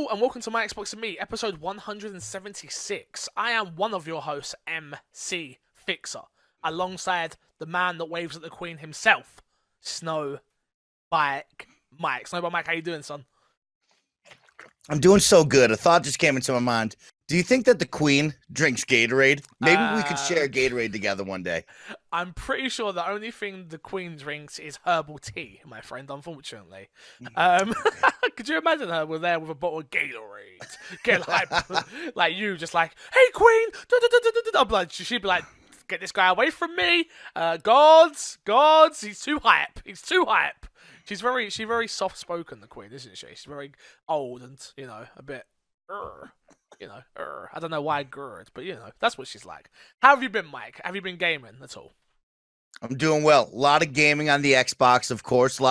Hello and welcome to My Xbox and Me, episode 176. I am one of your hosts, MC Fixer, alongside the man that waves at the Queen himself, Snowbike Mike. Snowbike Mike, how you doing, son? I'm doing so good. A thought just came into my mind. Do you think that the Queen drinks Gatorade? Maybe we could share Gatorade together one day. I'm pretty sure the only thing the Queen drinks is herbal tea, my friend, unfortunately. Could you imagine her there with a bottle of Gatorade? Get hype. Like you, just like, hey, Queen! I'm like, she'd be like, get this guy away from me. Gods, he's too hype. She's very soft-spoken, the Queen, isn't she? She's very old and, a bit, I don't know why gird, but, that's what she's like. How have you been, Mike? Have you been gaming at all? I'm doing well. A lot of gaming on the Xbox, of course.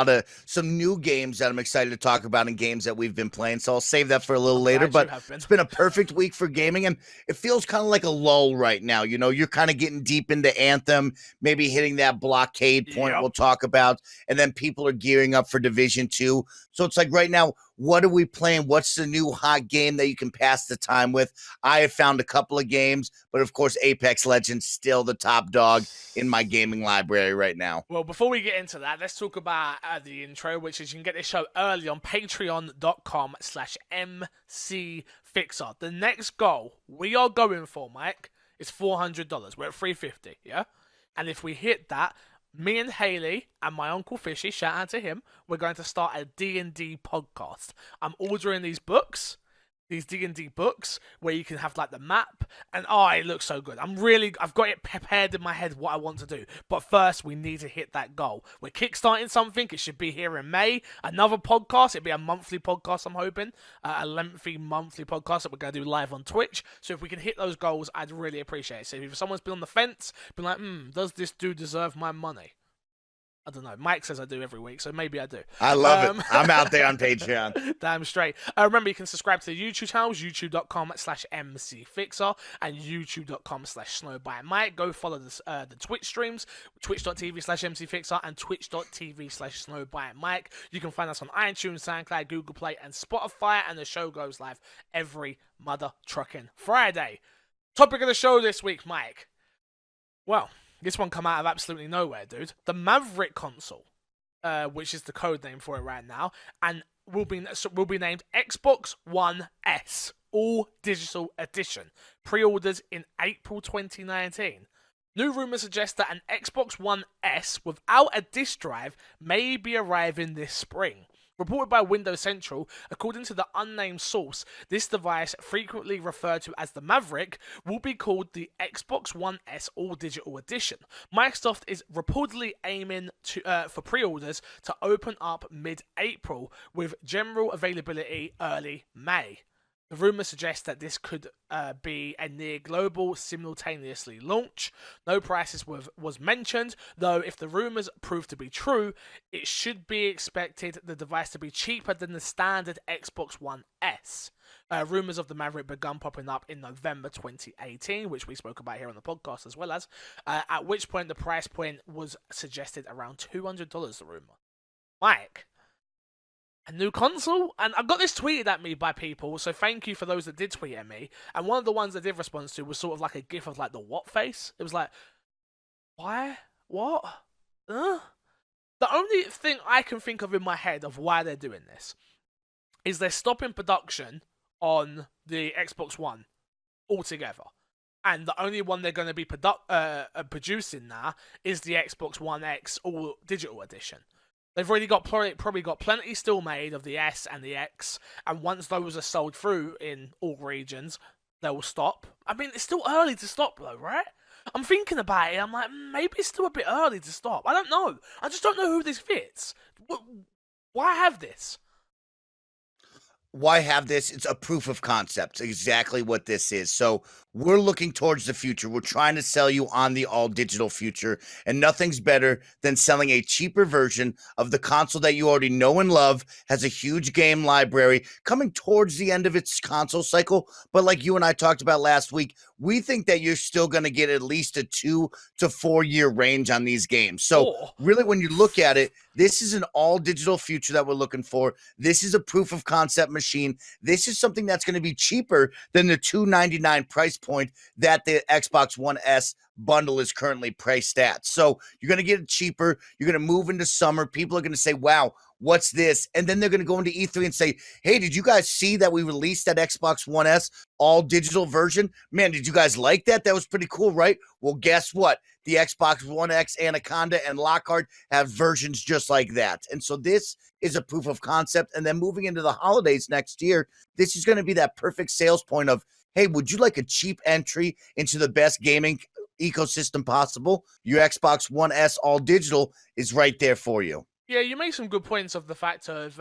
Some new games that I'm excited to talk about and games that we've been playing. So I'll save that for a little later. But it's been a perfect week for gaming, and it feels kind of like a lull right now. You're kind of getting deep into Anthem, maybe hitting that blockade point we'll talk about, and then people are gearing up for Division 2. So it's like right now, what are we playing? What's the new hot game that you can pass the time with? I have found a couple of games, but of course, Apex Legends still the top dog in my gaming library right now. Well, before we get into that, let's talk about the intro, which is you can get this show early on patreon.com/mcfixer. The next goal we are going for, Mike, is $400. We're at $350, yeah? And if we hit that, me and Haley and my Uncle Fishy, shout out to him, we're going to start a D&D podcast. I'm ordering these D&D books, where you can have like the map, and it looks so good. I've got it prepared in my head what I want to do. But first, we need to hit that goal. We're kickstarting something. It should be here in May. Another podcast. It'll be a monthly podcast, I'm hoping. A lengthy monthly podcast that we're going to do live on Twitch. So if we can hit those goals, I'd really appreciate it. So if someone's been on the fence, been like, does this dude deserve my money? I don't know. Mike says I do every week, so maybe I do. I love it. I'm out there on Patreon. Damn straight. Remember, you can subscribe to the YouTube channels, youtube.com/mcfixer and youtube.com/snowbymike. Go follow the Twitch streams, twitch.tv/mcfixer and twitch.tv/snowbymike. You can find us on iTunes, SoundCloud, Google Play, and Spotify, and the show goes live every mother trucking Friday. Topic of the show this week, Mike. Well, this one come out of absolutely nowhere, dude. The Maverick console, which is the code name for it right now, and will be named Xbox One S, all digital edition. Pre-orders in April 2019. New rumors suggest that an Xbox One S without a disk drive may be arriving this spring. Reported by Windows Central, according to the unnamed source, this device, frequently referred to as the Maverick, will be called the Xbox One S All-Digital Edition. Microsoft is reportedly aiming for pre-orders to open up mid-April, with general availability early May. The rumour suggests that this could be a near global simultaneously launch. No prices was mentioned, though if the rumours prove to be true, it should be expected the device to be cheaper than the standard Xbox One S. Rumours of the Maverick begun popping up in November 2018, which we spoke about here on the podcast as well as, at which point the price point was suggested around $200, the rumour. Mike, a new console? And I got this tweeted at me by people, so thank you for those that did tweet at me. And one of the ones I did respond to was sort of like a gif of like the what face. It was like, why? What? The only thing I can think of in my head of why they're doing this is they're stopping production on the Xbox One altogether. And the only one they're going to be producing now is the Xbox One X All Digital Edition. They've already probably got plenty still made of the S and the X, and once those are sold through in all regions, they will stop. I mean, it's still early to stop though, right? I'm thinking about it, I'm like, maybe it's still a bit early to stop. I don't know. I just don't know who this fits. Why have this? Why have this? It's a proof of concept, exactly what this is. So we're looking towards the future. We're trying to sell you on the all digital future, and nothing's better than selling a cheaper version of the console that you already know and love, has a huge game library coming towards the end of its console cycle. But like you and I talked about last week, we think that you're still going to get at least a 2 to 4 year range on these games. So really, when you look at it, this is an all digital future that we're looking for. This is a proof of concept machine. This is something that's going to be cheaper than the $299 price point that the Xbox One S bundle is currently priced at. So you're going to get it cheaper. You're going to move into summer. People are going to say, wow, what's this? And then they're going to go into E3 and say, hey, did you guys see that we released that Xbox One S all digital version? Man, did you guys like that? That was pretty cool, right? Well, guess what? The Xbox One X, Anaconda, and Lockhart have versions just like that. And so this is a proof of concept. And then moving into the holidays next year, this is going to be that perfect sales point of, hey, would you like a cheap entry into the best gaming ecosystem possible? Your Xbox One S all digital is right there for you. Yeah, you make some good points of the fact of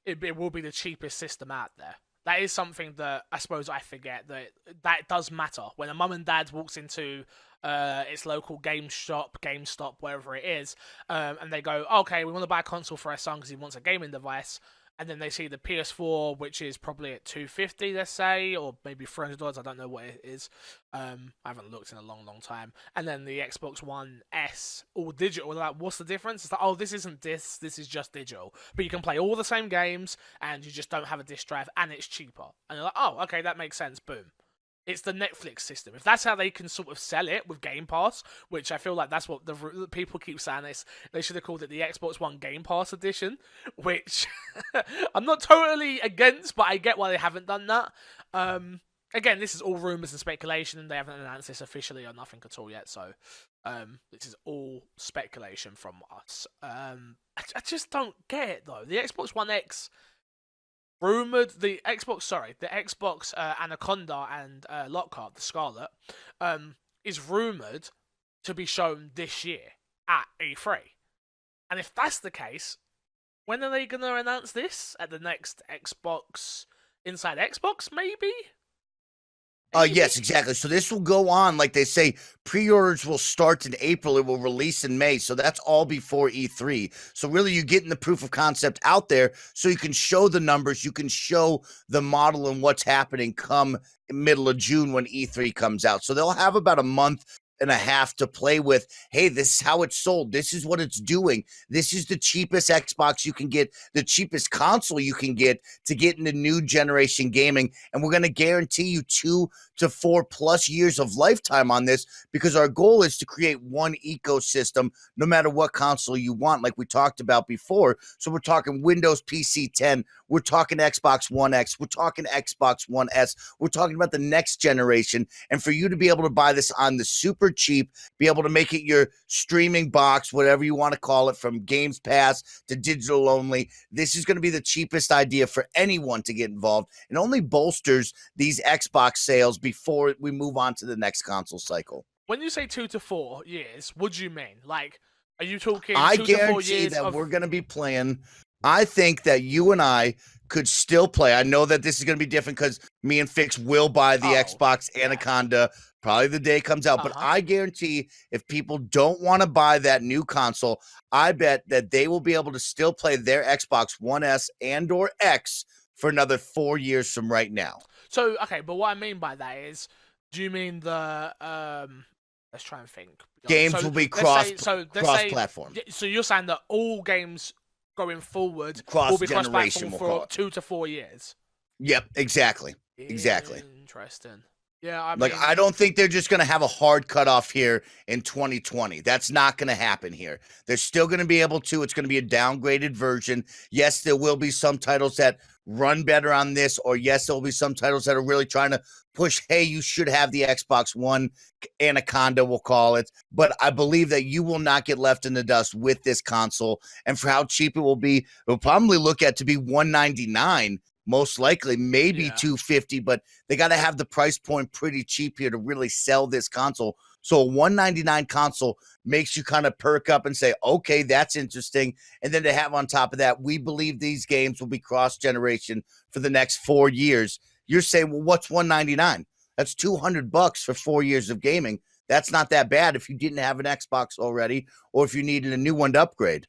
it will be the cheapest system out there. That is something that I suppose I forget that does matter. When a mum and dad walks into its local GameStop, wherever it is, and they go, okay, we want to buy a console for our son because he wants a gaming device, and then they see the PS4, which is probably at $250, let's say, or maybe $300. I don't know what it is. I haven't looked in a long, long time. And then the Xbox One S, all digital. Like, what's the difference? It's like, oh, this isn't this. This is just digital. But you can play all the same games, and you just don't have a disc drive, and it's cheaper. And you're like, oh, okay, that makes sense. Boom. It's the Netflix system. If that's how they can sort of sell it with Game Pass, which I feel like that's what the people keep saying, they should have called it the Xbox One Game Pass edition, which I'm not totally against, but I get why they haven't done that. Again, this is all rumors and speculation, and they haven't announced this officially or nothing at all yet, so this is all speculation from us. I just don't get it, though. The Xbox One X... rumored the Xbox Anaconda and Lockhart, the Scarlet, is rumored to be shown this year at E3. And if that's the case, when are they going to announce this? At the next Xbox Inside Xbox, maybe? Yes, exactly. So this will go on, like they say, pre-orders will start in April. It will release in May. So that's all before E3. So really you're getting the proof of concept out there so you can show the numbers, you can show the model and what's happening come middle of June when E3 comes out. So they'll have about a month and a half to play with. Hey, this is how it's sold. This is what it's doing. This is the cheapest Xbox you can get, the cheapest console you can get to get into new generation gaming. And we're going to guarantee you 2 to 4+ years of lifetime on this, because our goal is to create one ecosystem no matter what console you want, like we talked about before. So we're talking Windows PC 10, we're talking Xbox One X, we're talking Xbox One S, we're talking about the next generation. And for you to be able to buy this on the super cheap, be able to make it your streaming box, whatever you want to call it, from Games Pass to digital only, this is going to be the cheapest idea for anyone to get involved, and only bolsters these Xbox sales before we move on to the next console cycle. When you say 2 to 4 years, what do you mean? Like, are you talking 2 I to 4 guarantee years that we're going to be playing. I think that you and I could still play. I know that this is going to be different because me and Fix will buy the Xbox Anaconda probably the day it comes out. But I guarantee if people don't want to buy that new console, I bet that they will be able to still play their Xbox One S and or X for another 4 years from right now. So, okay, but what I mean by that is, do you mean the let's try and think. Games will be cross-platform. So you're saying that all games going forward will be cross-platform for 2 to 4 years? Yep, exactly. Exactly. Interesting. Yeah, I mean, I don't think they're just going to have a hard cutoff here in 2020. That's not going to happen here. They're still going to be able to. It's going to be a downgraded version. Yes, there will be some titles that run better on this, or yes, there will be some titles that are really trying to push, hey, you should have the Xbox One Anaconda, we'll call it. But I believe that you will not get left in the dust with this console. And for how cheap it will be, we'll probably look at to be $199. Most likely, maybe $250, but they got to have the price point pretty cheap here to really sell this console. So a $199 console makes you kind of perk up and say, okay, that's interesting. And then to have on top of that, we believe these games will be cross-generation for the next 4 years. You're saying, well, what's $199? That's $200 for 4 years of gaming. That's not that bad if you didn't have an Xbox already, or if you needed a new one to upgrade.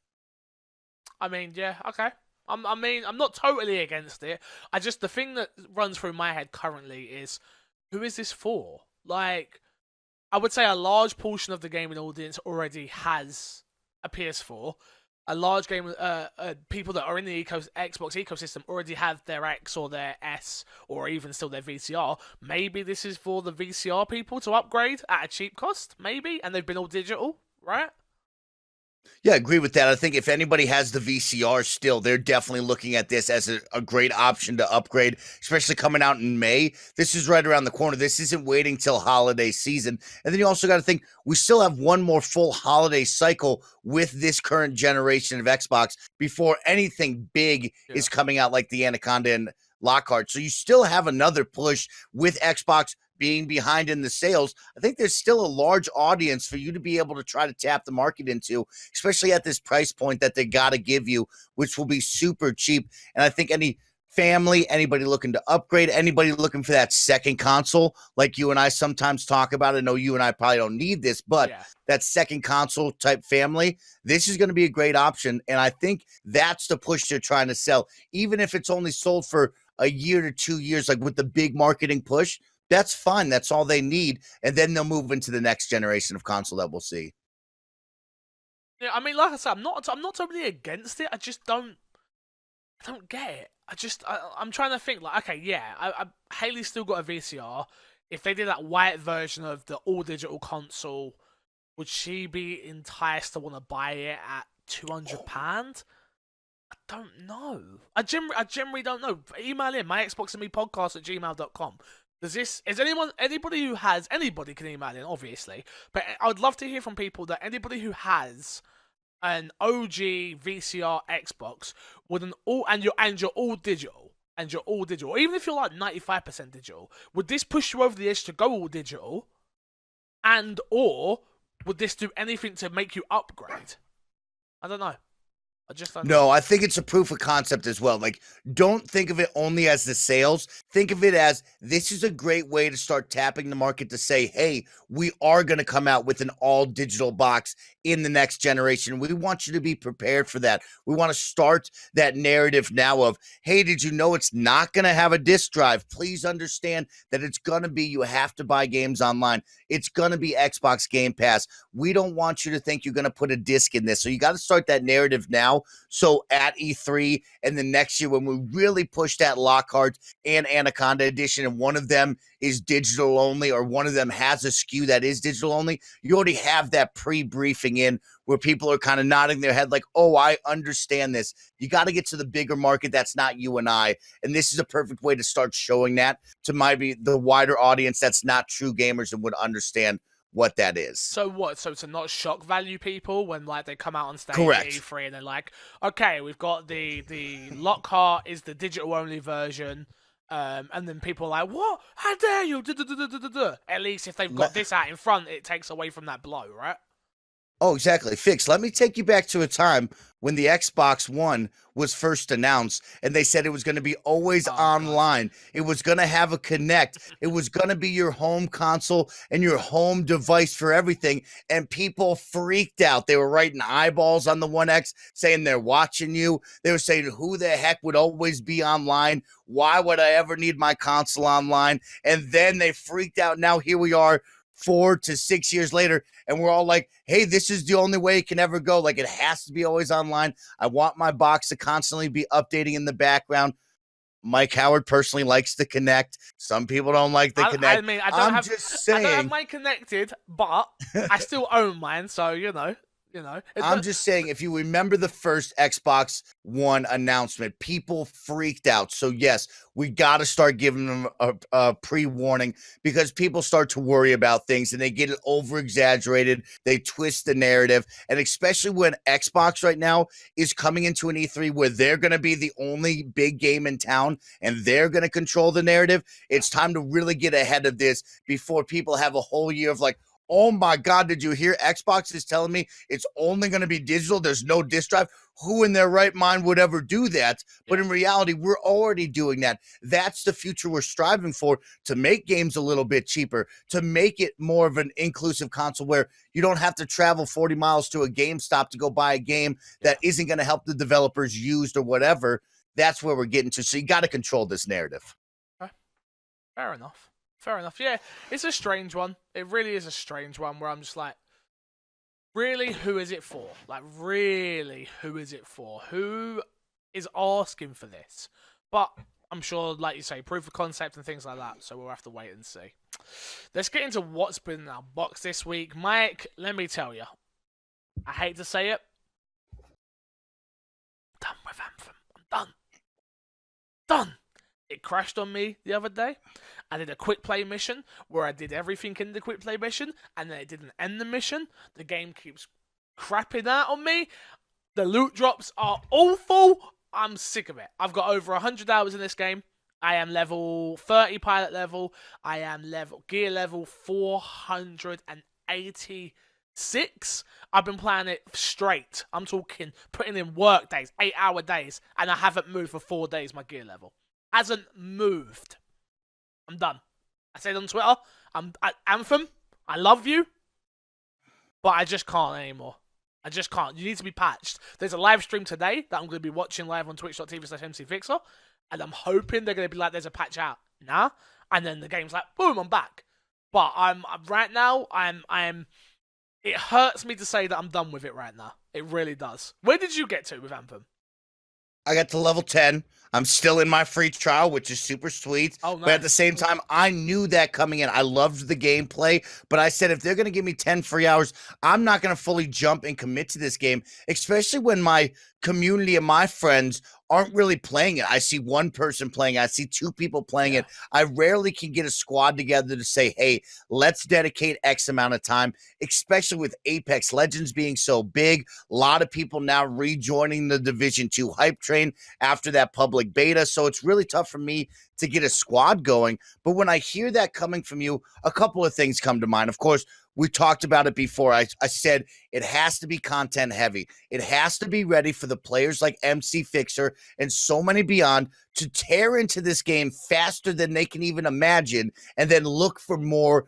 I mean, yeah, okay. I'm not totally against it. The thing that runs through my head currently is, who is this for? Like, I would say a large portion of the gaming audience already has a PS4. A large game, people that are in the Xbox ecosystem already have their X or their S, or even still their VCR. Maybe this is for the VCR people to upgrade at a cheap cost, maybe, and they've been all digital, right? Yeah, I agree with that. I think if anybody has the VCR still, they're definitely looking at this as a great option to upgrade, especially coming out in May. This is right around the corner. This isn't waiting till holiday season. And then you also got to think we still have one more full holiday cycle with this current generation of Xbox before anything big is coming out like the Anaconda and Lockhart. So you still have another push with Xbox being behind in the sales. I think there's still a large audience for you to be able to try to tap the market into, especially at this price point that they got to give you, which will be super cheap. And I think any family, anybody looking to upgrade, anybody looking for that second console, like you and I sometimes talk about, I know you and I probably don't need this, but that second console type family, this is going to be a great option. And I think that's the push they're trying to sell, even if it's only sold for a year to 2 years, like with the big marketing push. That's fine. That's all they need. And then they'll move into the next generation of console that we'll see. Yeah, I mean, like I said, I'm not totally against it. I don't get it. I'm trying to think, like, okay, yeah, Haley's still got a VCR. If they did that white version of the all-digital console, would she be enticed to want to buy it at £200? I don't know. I generally don't know. Email in myxboxandmepodcast@gmail.com. Anybody can email in, obviously, but I would love to hear from people that anybody who has an OG VCR Xbox with you're all digital, even if you're like 95% digital, would this push you over the edge to go all digital, and or would this do anything to make you upgrade? I don't know. No, I think it's a proof of concept as well. Like, don't think of it only as the sales. Think of it as this is a great way to start tapping the market to say, hey, we are going to come out with an all digital box in the next generation. We want you to be prepared for that. We want to start that narrative now of, hey, did you know it's not going to have a disk drive? Please understand that it's going to be, you have to buy games online. It's going to be Xbox Game Pass. We don't want you to think you're going to put a disc in this. So you got to start that narrative now. So at E3 and the next year when we really push that Lockhart and Anaconda edition, and one of them is digital only, or one of them has a SKU that is digital only, you already have that pre-briefing in where people are kind of nodding their head like, oh, I understand this. You got to get to the bigger market that's not you and I. And this is a perfect way to start showing that to maybe the wider audience that's not true gamers and would understand what that is. So what? So to not shock value people when like they come out on stage Correct. at E3 and they're like, okay, we've got the Lockhart is the digital only version, and then people are like, what? How dare you? At least if they've got this out in front, it takes away from that blow, right? Oh, exactly. Fix. Let me take you back to a time when the Xbox One was first announced and they said it was going to be always online. It was going to have a Kinect. It was going to be your home console and your home device for everything. And people freaked out. They were writing eyeballs on the One X saying they're watching you. They were saying, who the heck would always be online? Why would I ever need my console online? And then they freaked out. Now here we are 4 to 6 years later, and we're all like, hey, this is the only way it can ever go. Like, it has to be always online. I want my box to constantly be updating in the background. Mike Howard personally likes the Kinect. Some people don't like the Kinect. I mean, I don't have mine connected, but I still own mine, so you know. I'm just saying, if you remember the first Xbox One announcement, people freaked out. So yes, we got to start giving them a pre-warning, because people start to worry about things and they get it over exaggerated. They twist the narrative. And especially when Xbox right now is coming into an E3 where they're going to be the only big game in town and they're going to control the narrative. It's time to really get ahead of this before people have a whole year of like, Oh my God, did you hear? Xbox is telling me it's only going to be digital. There's no disc drive. Who in their right mind would ever do that? But in reality, we're already doing that. That's the future we're striving for, to make games a little bit cheaper, to make it more of an inclusive console where you don't have to travel 40 miles to a GameStop to go buy a game that isn't going to help the developers used or whatever. That's where we're getting to. So you got to control this narrative. Okay. Fair enough. Fair enough. Yeah, it's a strange one. It really is a strange one where I'm just like, really, who is it for? Like, really, who is it for? Who is asking for this? But I'm sure, like you say, proof of concept and things like that, so we'll have to wait and see. Let's get into what's been in our box this week. Mike, let me tell you, I hate to say it, I'm done with Anthem. I'm done. Done. It crashed on me the other day. I did a quick play mission where I did everything in the quick play mission, and then it didn't end the mission. The game keeps crapping out on me. The loot drops are awful. I'm sick of it. I've got over 100 hours in this game. I am level 30 pilot level. I am gear level 486. I've been playing it straight. I'm talking putting in work days, 8-hour days, and I haven't moved for 4 days, my gear level. Hasn't moved. I'm done. I said on Twitter, Anthem, I love you, but I just can't anymore. I just can't. You need to be patched. There's a live stream today that I'm going to be watching live on twitch.tv/mcfixer, and I'm hoping they're going to be like, there's a patch out. Nah. And then the game's like, boom, I'm back. But right now, it hurts me to say that I'm done with it right now. It really does. Where did you get to with Anthem? I got to level 10. I'm still in my free trial, which is super sweet. Oh, nice. But at the same time, I knew that coming in. I loved the gameplay, but I said if they're going to give me 10 free hours, I'm not going to fully jump and commit to this game, especially when my community and my friends aren't really playing it. I see one person playing it. I see two people playing it. I rarely can get a squad together to say, hey, let's dedicate X amount of time, especially with Apex Legends being so big. A lot of people now rejoining the Division 2 hype train after that public beta. So it's really tough for me to get a squad going. But when I hear that coming from you, a couple of things come to mind. Of course, we talked about it before. I said it has to be content heavy. It has to be ready for the players like MC Fixer and so many beyond to tear into this game faster than they can even imagine and then look for more.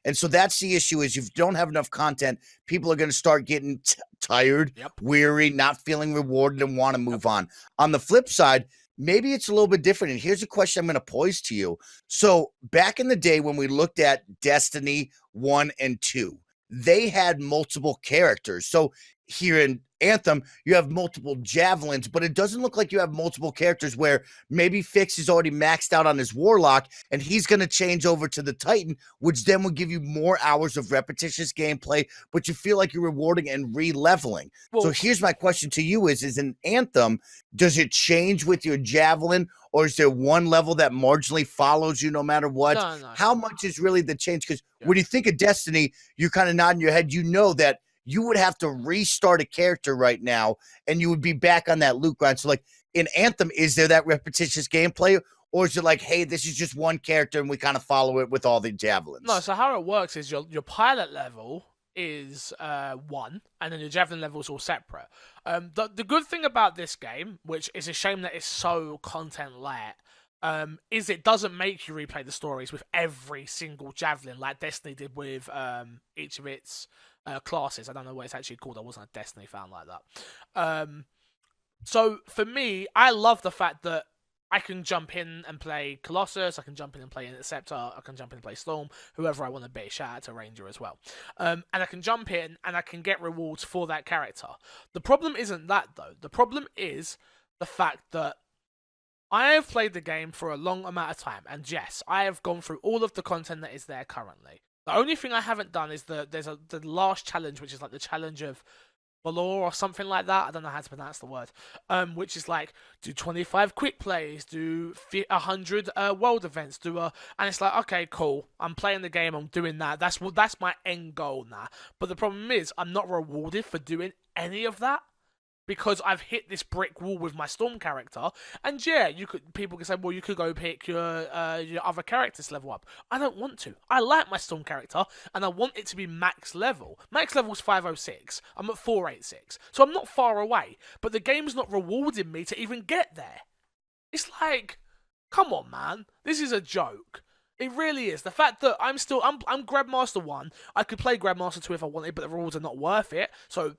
And so that's the issue, is if you don't have enough content, people are going to start getting tired, weary, not feeling rewarded, and want to move on. On the flip side, maybe it's a little bit different. And here's a question I'm going to pose to you. So back in the day when we looked at Destiny 1 and 2, they had multiple characters. So here in Anthem, you have multiple javelins, but it doesn't look like you have multiple characters where maybe Fix is already maxed out on his Warlock and he's going to change over to the Titan, which then will give you more hours of repetitious gameplay, but you feel like you're rewarding and re-leveling. So here's my question to you is in Anthem, does it change with your javelin, or is there one level that marginally follows you no matter what? No. How much is really the change? Because when you think of Destiny, you're kind of nodding your head. You know that you would have to restart a character right now and you would be back on that loot grind. So like in Anthem, is there that repetitious gameplay, or is it like, hey, this is just one character and we kind of follow it with all the javelins? No, so how it works is your pilot level is 1, and then your javelin level is all separate. The good thing about this game, which is a shame that it's so content light, is it doesn't make you replay the stories with every single javelin like Destiny did with each of its classes. I don't know what it's actually called. I wasn't a Destiny fan like that. So for me, I love the fact that I can jump in and play Colossus, I can jump in and play Interceptor, I can jump in and play Storm, whoever I want to be. Shout out to Ranger as well. And I can jump in and I can get rewards for that character. The problem isn't that, though. The problem is the fact that I have played the game for a long amount of time, and yes, I have gone through all of the content that is there currently. The only thing I haven't done is the last challenge, which is like the challenge of Valor or something like that. I don't know how to pronounce the word. Which is like, do 25 quick plays, do 100 world events, and it's like, okay, cool. I'm playing the game, I'm doing that. That's my end goal now. But the problem is, I'm not rewarded for doing any of that. because I've hit this brick wall with my Storm character. And yeah, people can say, well, you could go pick your other characters level up. I don't want to. I like my Storm character, and I want it to be max level. Max level's 506. I'm at 486, so I'm not far away. But the game's not rewarding me to even get there. It's like, come on, man. This is a joke. It really is. The fact that I'm Grandmaster 1. I could play Grandmaster 2 if I wanted, but the rewards are not worth it. So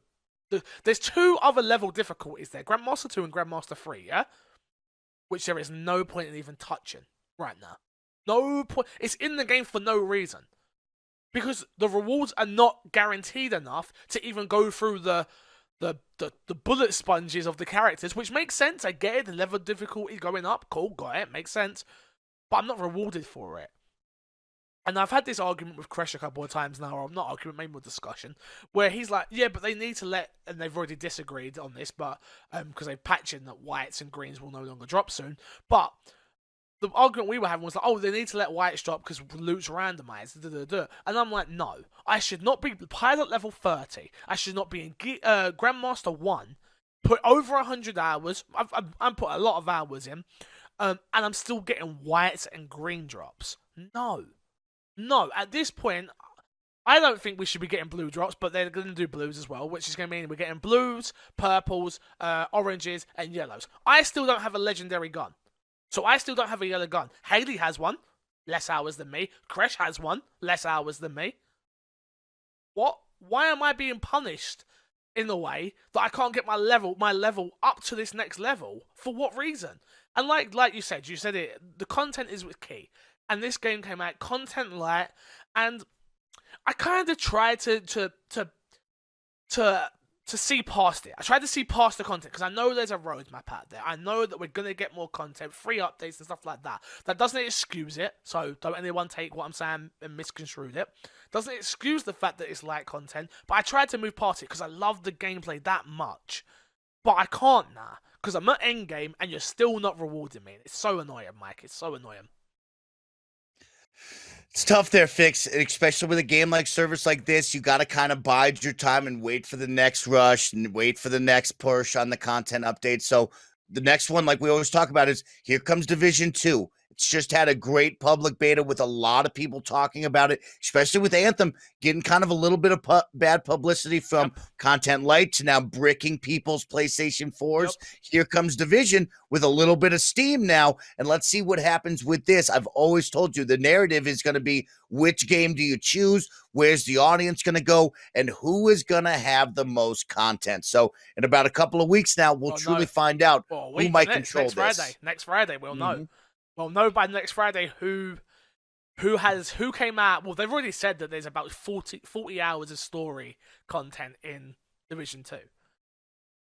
there's 2 other level difficulties there. Grandmaster 2 and Grandmaster 3, yeah? Which there is no point in even touching right now. No point. It's in the game for no reason. Because the rewards are not guaranteed enough to even go through the bullet sponges of the characters, which makes sense. I get it. The level difficulty going up. Cool, got it. Makes sense. But I'm not rewarded for it. And I've had this argument with Kresh a couple of times now, or not argument, maybe more discussion, where he's like, yeah, but they need to let, and they've already disagreed on this, but because they've patched in that whites and greens will no longer drop soon. But the argument we were having was like, oh, they need to let whites drop because loot's randomized. And I'm like, no, I should not be pilot level 30. I should not be in Grandmaster 1. Put over 100 hours. I've put a lot of hours in. And I'm still getting whites and green drops. No, at this point, I don't think we should be getting blue drops, but they're going to do blues as well, which is going to mean we're getting blues, purples, oranges, and yellows. I still don't have a legendary gun. So I still don't have a yellow gun. Haley has one, less hours than me. Kresh has one, less hours than me. What? Why am I being punished in a way that I can't get my level up to this next level? For what reason? And like you said it, the content is key. And this game came out content light, and I kind of tried to see past it. I tried to see past the content because I know there's a roadmap out there. I know that we're gonna get more content, free updates and stuff like that. That doesn't excuse it. So don't anyone take what I'm saying and misconstrue it. Doesn't excuse the fact that it's light content. But I tried to move past it because I love the gameplay that much. But I can't now because I'm at endgame and you're still not rewarding me. It's so annoying, Mike. It's so annoying. It's tough there, Fix, especially with a game like service like this. You got to kind of bide your time and wait for the next rush and wait for the next push on the content update. So the next one, like we always talk about, is here comes Division 2. It's just had a great public beta with a lot of people talking about it, especially with Anthem getting kind of a little bit of bad publicity from Content Light to now bricking people's PlayStation 4s. Here comes Division with a little bit of steam now, and let's see what happens with this. I've always told you the narrative is going to be which game do you choose, where's the audience going to go, and who is going to have the most content. So in about a couple of weeks now, we'll truly find out who might control this. Next Friday, we'll know. We'll know by next Friday who came out. Well, they've already said that there's about 40 hours of story content in Division 2.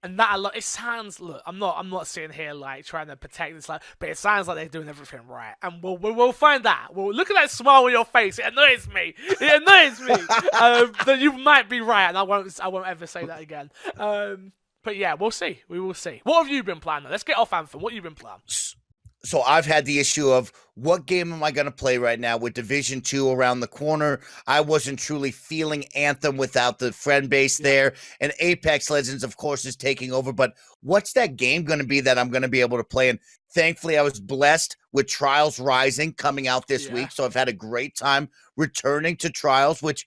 And that it sounds, look, I'm not sitting here like trying to protect this, like, but it sounds like they're doing everything right, and we'll find out. Well, look at that smile on your face. It annoys me. It annoys me. That you might be right, and I won't ever say that again. But yeah, we'll see. We will see. What have you been playing? Let's get off Anthem. What have you been playing? So I've had the issue of what game am I going to play right now with Division 2 around the corner. I wasn't truly feeling Anthem without the friend base there. And Apex Legends, of course, is taking over. But what's that game going to be that I'm going to be able to play? And thankfully, I was blessed with Trials Rising coming out this week. So I've had a great time returning to Trials, which,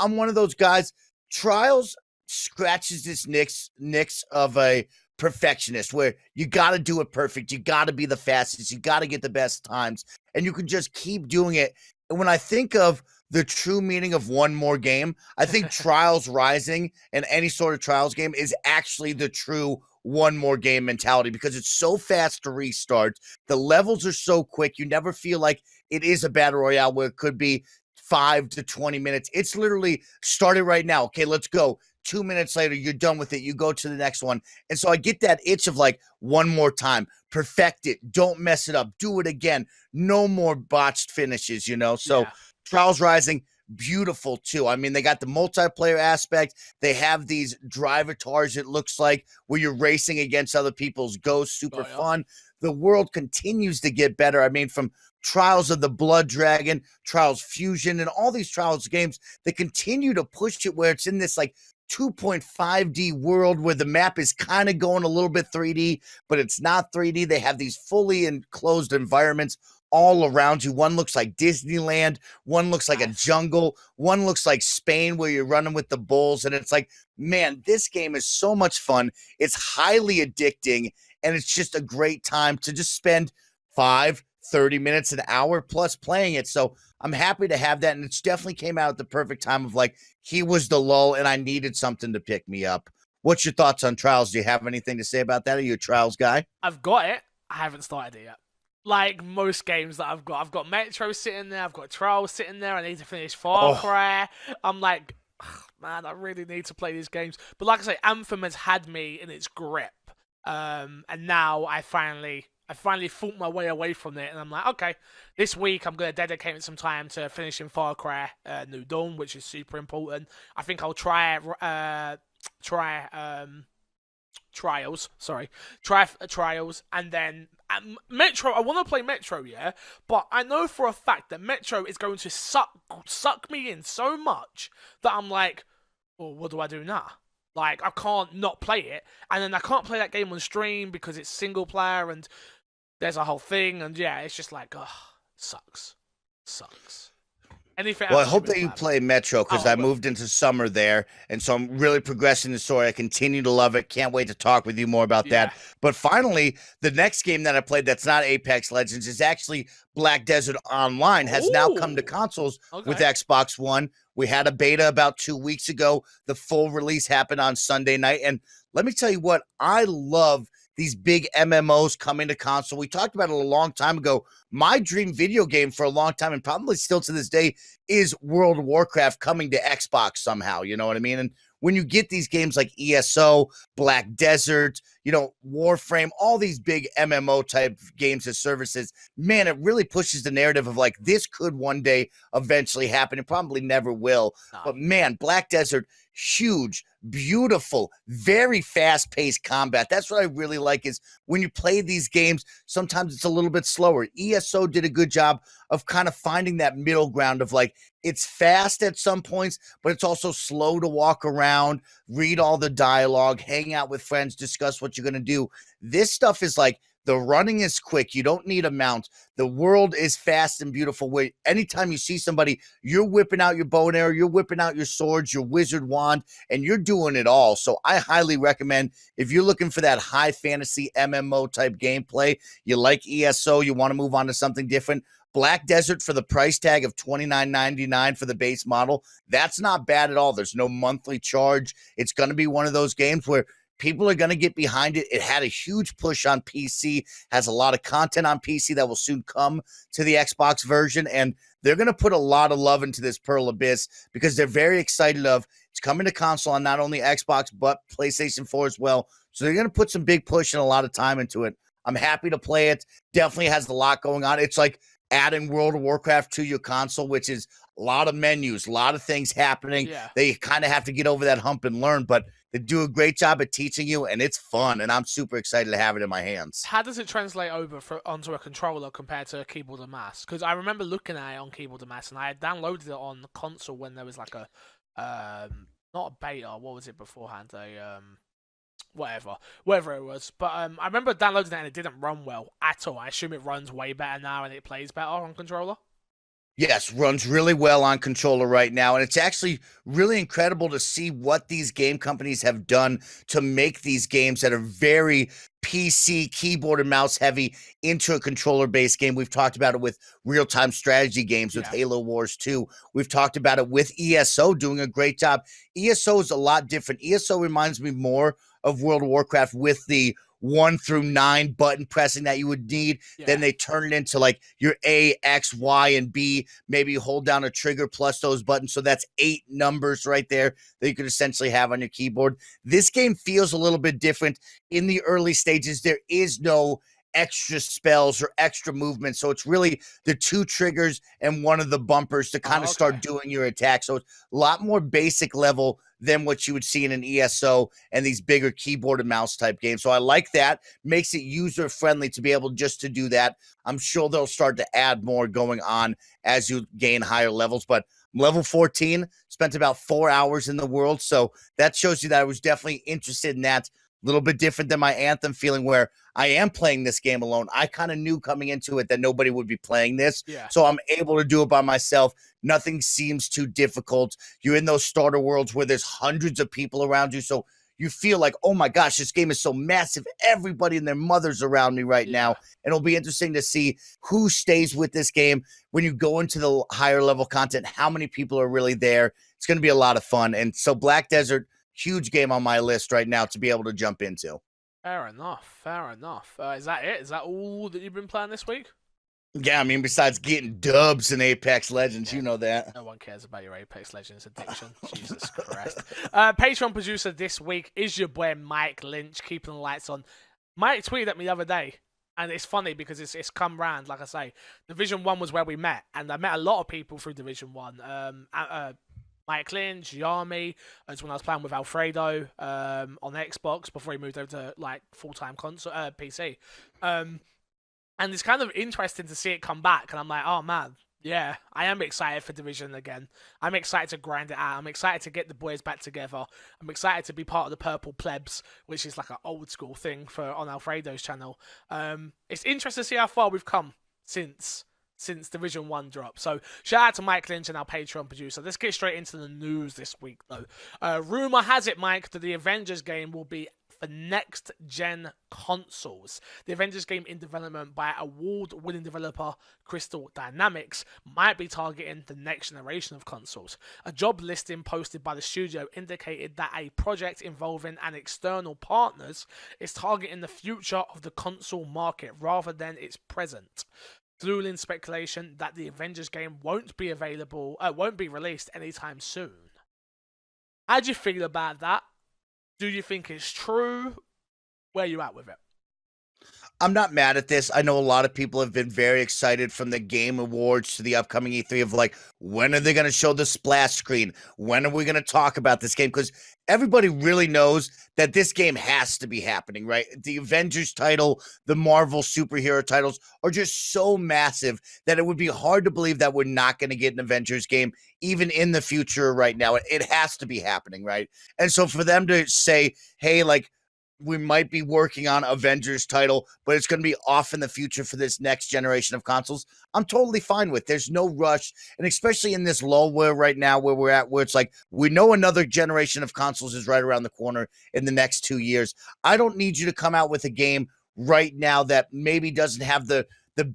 I'm one of those guys. Trials scratches this niche of a perfectionist where you got to do it perfect. You got to be the fastest. You got to get the best times, and you can just keep doing it. And when I think of the true meaning of one more game, I think Trials Rising and any sort of Trials game is actually the true one more game mentality because it's so fast to restart. The levels are so quick. You never feel like it is a battle royale where it could be 5 to 20 minutes. It's literally started right now. Okay, let's go. 2 minutes later, you're done with it. You go to the next one. And so I get that itch of like one more time, perfect it. Don't mess it up. Do it again. No more botched finishes, So Trials Rising, beautiful too. I mean, they got the multiplayer aspect. They have these drive avatars, it looks like, where you're racing against other people's ghosts. Super fun. The world continues to get better. I mean, from Trials of the Blood Dragon, Trials Fusion, and all these Trials games, they continue to push it where it's in this like 2.5D world where the map is kind of going a little bit 3D, but it's not 3D. They have these fully enclosed environments all around you. One looks like Disneyland, one looks like a jungle, one looks like Spain where you're running with the bulls. And it's like, man, this game is so much fun. It's highly addicting, and it's just a great time to just spend 30 minutes, an hour plus playing it. So I'm happy to have that. And it's definitely came out at the perfect time of like, he was the lull and I needed something to pick me up. What's your thoughts on Trials? Do you have anything to say about that? Are you a Trials guy? I've got it. I haven't started it yet. Like most games that I've got Metro sitting there, I've got Trials sitting there, I need to finish Far Cry. I'm like, man, I really need to play these games. But like I say, Anthem has had me in its grip. And now I finally fought my way away from it, and I'm like, okay, this week I'm going to dedicate some time to finishing Far Cry New Dawn, which is super important. I think I'll try Trials, and then Metro. I want to play Metro, yeah, but I know for a fact that Metro is going to suck me in so much that I'm like, well, what do I do now? Like, I can't not play it, and then I can't play that game on stream because it's single player, and there's a whole thing, and yeah, it's just like, sucks. Anything well, I else hope that you play Metro, because I moved into summer there, and so I'm really progressing the story. I continue to love it. Can't wait to talk with you more about that. But finally, the next game that I played that's not Apex Legends is actually Black Desert Online, has now come to consoles with Xbox One. We had a beta about 2 weeks ago. The full release happened on Sunday night, and let me tell you what, I love these big MMOs coming to console. We talked about it a long time ago. My dream video game for a long time, and probably still to this day, is World of Warcraft coming to Xbox somehow. You know what I mean? And when you get these games like ESO, Black Desert, Warframe, all these big MMO type games as services, man, it really pushes the narrative of like, this could one day eventually happen. It probably never will. But man, Black Desert, huge, beautiful, very fast-paced combat. That's what I really like, is when you play these games, sometimes it's a little bit slower. ESO did a good job of kind of finding that middle ground of like, it's fast at some points, but it's also slow to walk around, read all the dialogue, hang out with friends, discuss what you're going to do. This stuff is like, the running is quick. You don't need a mount. The world is fast and beautiful, where anytime you see somebody, you're whipping out your bow and arrow, you're whipping out your swords, your wizard wand, and you're doing it all. So I highly recommend, if you're looking for that high fantasy MMO type gameplay, you like ESO, you want to move on to something different, Black Desert, for the price tag of $29.99 for the base model, that's not bad at all. There's no monthly charge. It's going to be one of those games where people are going to get behind it. It had a huge push on PC, has a lot of content on PC that will soon come to the Xbox version, and they're going to put a lot of love into this Pearl Abyss because they're very excited of it's coming to console on not only Xbox, but PlayStation 4 as well. So they're going to put some big push and a lot of time into it. I'm happy to play it. Definitely has a lot going on. It's like adding World of Warcraft to your console, which is a lot of menus, a lot of things happening. They kind of have to get over that hump and learn, but they do a great job at teaching you, and it's fun, and I'm super excited to have it in my hands. How does it translate over onto a controller compared to a keyboard and mouse? Because I remember looking at it on keyboard and mouse, and I had downloaded it on the console when there was like a, not a beta, what was it beforehand? Whatever it was. But I remember downloading it and it didn't run well at all. I assume it runs way better now and it plays better on controller. Yes, runs really well on controller right now, and it's actually really incredible to see what these game companies have done to make these games that are very PC, keyboard, and mouse heavy into a controller-based game. We've talked about it with real-time strategy games with Halo Wars 2. We've talked about it with ESO doing a great job. ESO is a lot different. ESO reminds me more of World of Warcraft with the 1 through 9 button pressing that you would need. Then they turn it into like your A, X, Y, and B. Maybe you hold down a trigger plus those buttons. So that's 8 numbers right there that you could essentially have on your keyboard. This game feels a little bit different. In the early stages, there is no extra spells or extra movement. So it's really the 2 triggers and one of the bumpers to kind of start doing your attack. So it's a lot more basic level than what you would see in an ESO and these bigger keyboard and mouse type games. So I like that. Makes it user friendly to be able just to do that. I'm sure they'll start to add more going on as you gain higher levels, but level 14, spent about 4 hours in the world. So that shows you that I was definitely interested in that. A little bit different than my Anthem feeling where I am playing this game alone. I kind of knew coming into it that nobody would be playing this. Yeah. So I'm able to do it by myself. Nothing seems too difficult. You're in those starter worlds where there's hundreds of people around you. So you feel like, oh my gosh, this game is so massive. Everybody and their mothers around me right now. And it'll be interesting to see who stays with this game when you go into the higher level content, how many people are really there. It's going to be a lot of fun. And so Black Desert, huge game on my list right now to be able to jump into. Fair enough. Fair enough. Is that it? Is that all that you've been playing this week? Yeah, I mean, besides getting dubs in Apex Legends, you know that. No one cares about your Apex Legends addiction. Jesus Christ. Patreon producer this week is your boy Mike Lynch, keeping the lights on. Mike tweeted at me the other day, and it's funny because it's come round, like I say. Division 1 was where we met, and I met a lot of people through Division 1. Mike Lynch, Yami, that's when I was playing with Alfredo on Xbox before he moved over to like full-time console PC. And it's kind of interesting to see it come back, and I'm like, oh man, yeah, I am excited for Division again. I'm excited to grind it out. I'm excited to get the boys back together. I'm excited to be part of the Purple Plebs, which is like an old school thing on Alfredo's channel. It's interesting to see how far we've come since Division 1 dropped. So shout out to Mike Lynch and our Patreon producer. Let's get straight into the news this week, though. Rumor has it, Mike, that the Avengers game will be for next-gen consoles. The Avengers game in development by award-winning developer Crystal Dynamics might be targeting the next generation of consoles. A job listing posted by the studio indicated that a project involving an external partners is targeting the future of the console market rather than its present, fueling speculation that the Avengers game won't be released anytime soon. How do you feel about that? Do you think it's true? Where are you at with it? I'm not mad at this. I know a lot of people have been very excited from the Game Awards to the upcoming E3 of like, when are they going to show the splash screen? When are we going to talk about this game? Because everybody really knows that this game has to be happening, right? The Avengers title, the Marvel superhero titles are just so massive that it would be hard to believe that we're not going to get an Avengers game even in the future right now. It has to be happening, right? And so for them to say, hey, like, we might be working on Avengers title, but it's going to be off in the future for this next generation of consoles, I'm totally fine with. There's no rush. And especially in this lull right now where we're at, where it's like, we know another generation of consoles is right around the corner in the next 2 years. I don't need you to come out with a game right now that maybe doesn't have the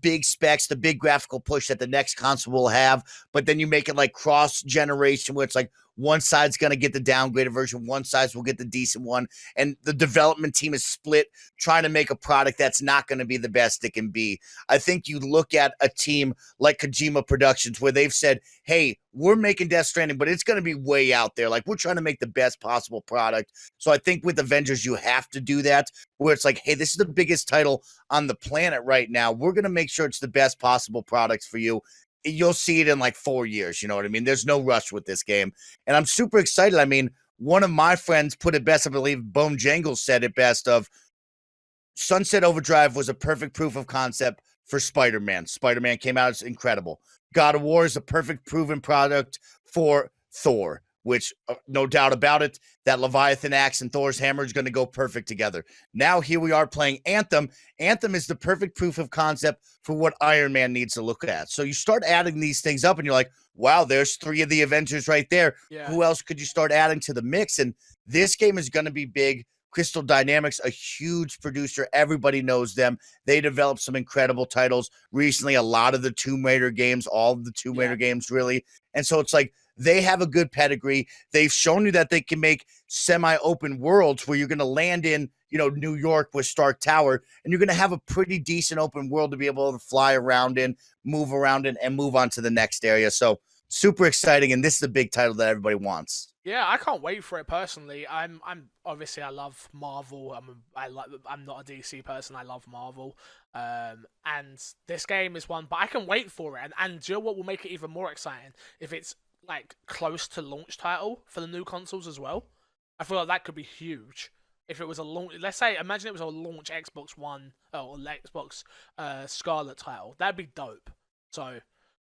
big specs, the big graphical push that the next console will have, but then you make it like cross generation where it's like one side's going to get the downgraded version, one side will get the decent one, and the development team is split trying to make a product that's not going to be the best it can be. I think you look at a team like Kojima Productions where they've said, hey, we're making Death Stranding, but it's going to be way out there. Like, we're trying to make the best possible product. So I think with Avengers, you have to do that, where it's like, hey, this is the biggest title on the planet right now. We're going to make sure it's the best possible products for you. You'll see it in like 4 years. You know what I mean? There's no rush with this game. And I'm super excited. I mean, one of my friends put it best. I believe Bone Jangles said it best of Sunset Overdrive was a perfect proof of concept for Spider-Man. Spider-Man came out. It's incredible. God of War is a perfect proven product for Thor, which no doubt about it, that Leviathan axe and Thor's hammer is going to go perfect together. Now here we are playing Anthem. Anthem is the perfect proof of concept for what Iron Man needs to look at. So you start adding these things up and you're like, wow, there's 3 of the Avengers right there. Yeah. Who else could you start adding to the mix? And this game is going to be big. Crystal Dynamics, a huge producer. Everybody knows them. They developed some incredible titles recently. A lot of the Tomb Raider games, all of the Tomb Raider games, really. And so it's like, they have a good pedigree. They've shown you that they can make semi-open worlds where you're going to land in, New York with Stark Tower, and you're going to have a pretty decent open world to be able to fly around in, move around in, and move on to the next area. So super exciting, and this is a big title that everybody wants. Yeah, I can't wait for it personally. I'm obviously I love Marvel. I'm not a DC person. I love Marvel. And this game is one, but I can wait for it. And do you know what will make it even more exciting? If it's like close to launch title for the new consoles as well. I feel like that could be huge. If it was a launch, let's say, imagine it was a launch Xbox One or Xbox Scarlet title. That'd be dope. So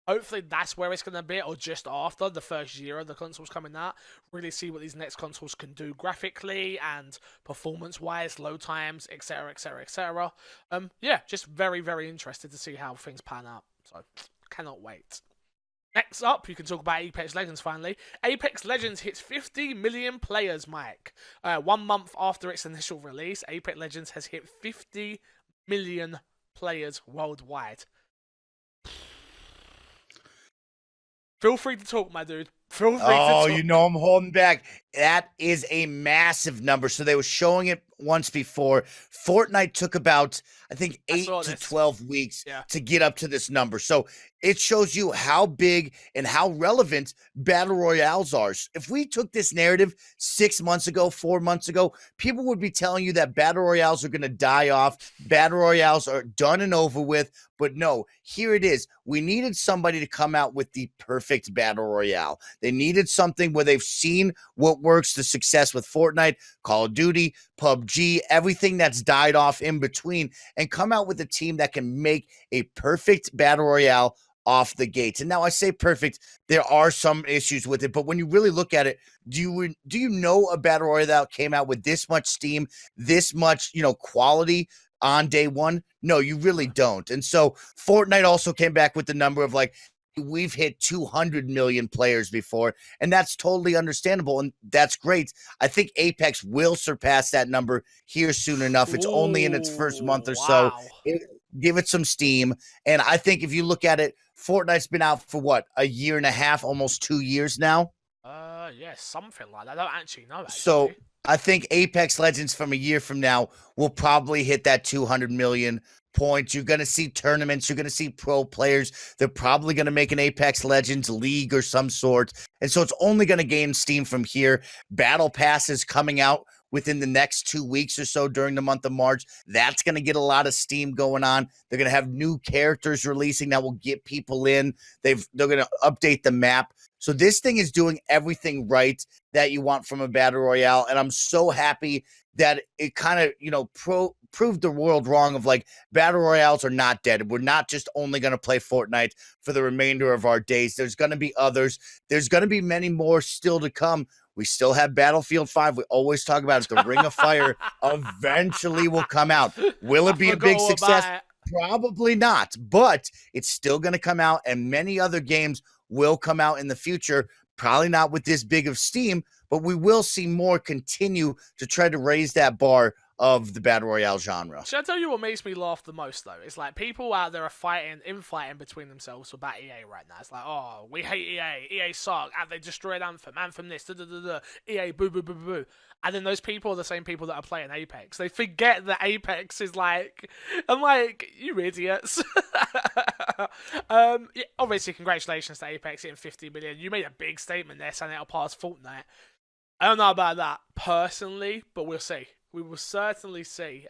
Hopefully that's where it's going to be, or just after the first year of the consoles coming out. Really see what these next consoles can do graphically and performance-wise, load times, etc., etc., etc. Yeah, just very, very interested to see how things pan out. So, cannot wait. Next up, you can talk about Apex Legends finally. Apex Legends hits 50 million players, Mike. 1 month after its initial release, Apex Legends has hit 50 million players worldwide. Feel free to talk, my dude. Feel free to talk. You know I'm holding back. That is a massive number. So they were showing it once before. Fortnite took about, I think, 8 to 12 weeks to get up to this number. So it shows you how big and how relevant battle royales are. If we took this narrative 6 months ago, 4 months ago, people would be telling you that battle royales are going to die off. Battle royales are done and over with. But no, here it is. We needed somebody to come out with the perfect battle royale. They needed something where they've seen what works, the success with Fortnite, Call of Duty, PUBG, everything that's died off in between, and come out with a team that can make a perfect battle royale off the gates. And now I say perfect, there are some issues with it, but when you really look at it, do you know a battle royale that came out with this much steam, this much, quality on day one? No, you really don't. And so Fortnite also came back with the number of we've hit 200 million players before, and that's totally understandable, and that's great. I think Apex will surpass that number here soon enough. It's only in its first month or so. Give it some steam, and I think if you look at it, Fortnite's been out for what, a year and a half, almost 2 years now? Yeah, something like that. I don't actually know, actually. So I think Apex Legends from a year from now will probably hit that 200 million points. You're going to see tournaments. You're going to see pro players. They're probably going to make an Apex Legends league or some sort. And so it's only going to gain steam from here. Battle Pass is coming out within the next 2 weeks or so during the month of March. That's going to get a lot of steam going on. They're going to have new characters releasing that will get people in. They're going to update the map. So this thing is doing everything right that you want from a battle royale. And I'm so happy that it kind of, proved the world wrong of battle royales are not dead. We're not just only going to play Fortnite for the remainder of our days. There's going to be others. There's going to be many more still to come. We still have Battlefield 5. We always talk about it. The Ring of Fire eventually will come out. Will it be a big success? Probably not, but it's still going to come out, and many other games will come out in the future. Probably not with this big of steam, but we will see more continue to try to raise that bar of the battle royale genre. Should I tell you what makes me laugh the most, though? It's people out there are fighting between themselves about EA right now. It's oh, we hate EA. EA suck. And they destroyed Anthem. Anthem this. EA boo boo boo boo. And then those people are the same people that are playing Apex. They forget that Apex is I'm you idiots. Yeah, obviously, congratulations to Apex hitting 50 million. You made a big statement there saying it'll pass Fortnite. I don't know about that personally, but we'll see. We will certainly see.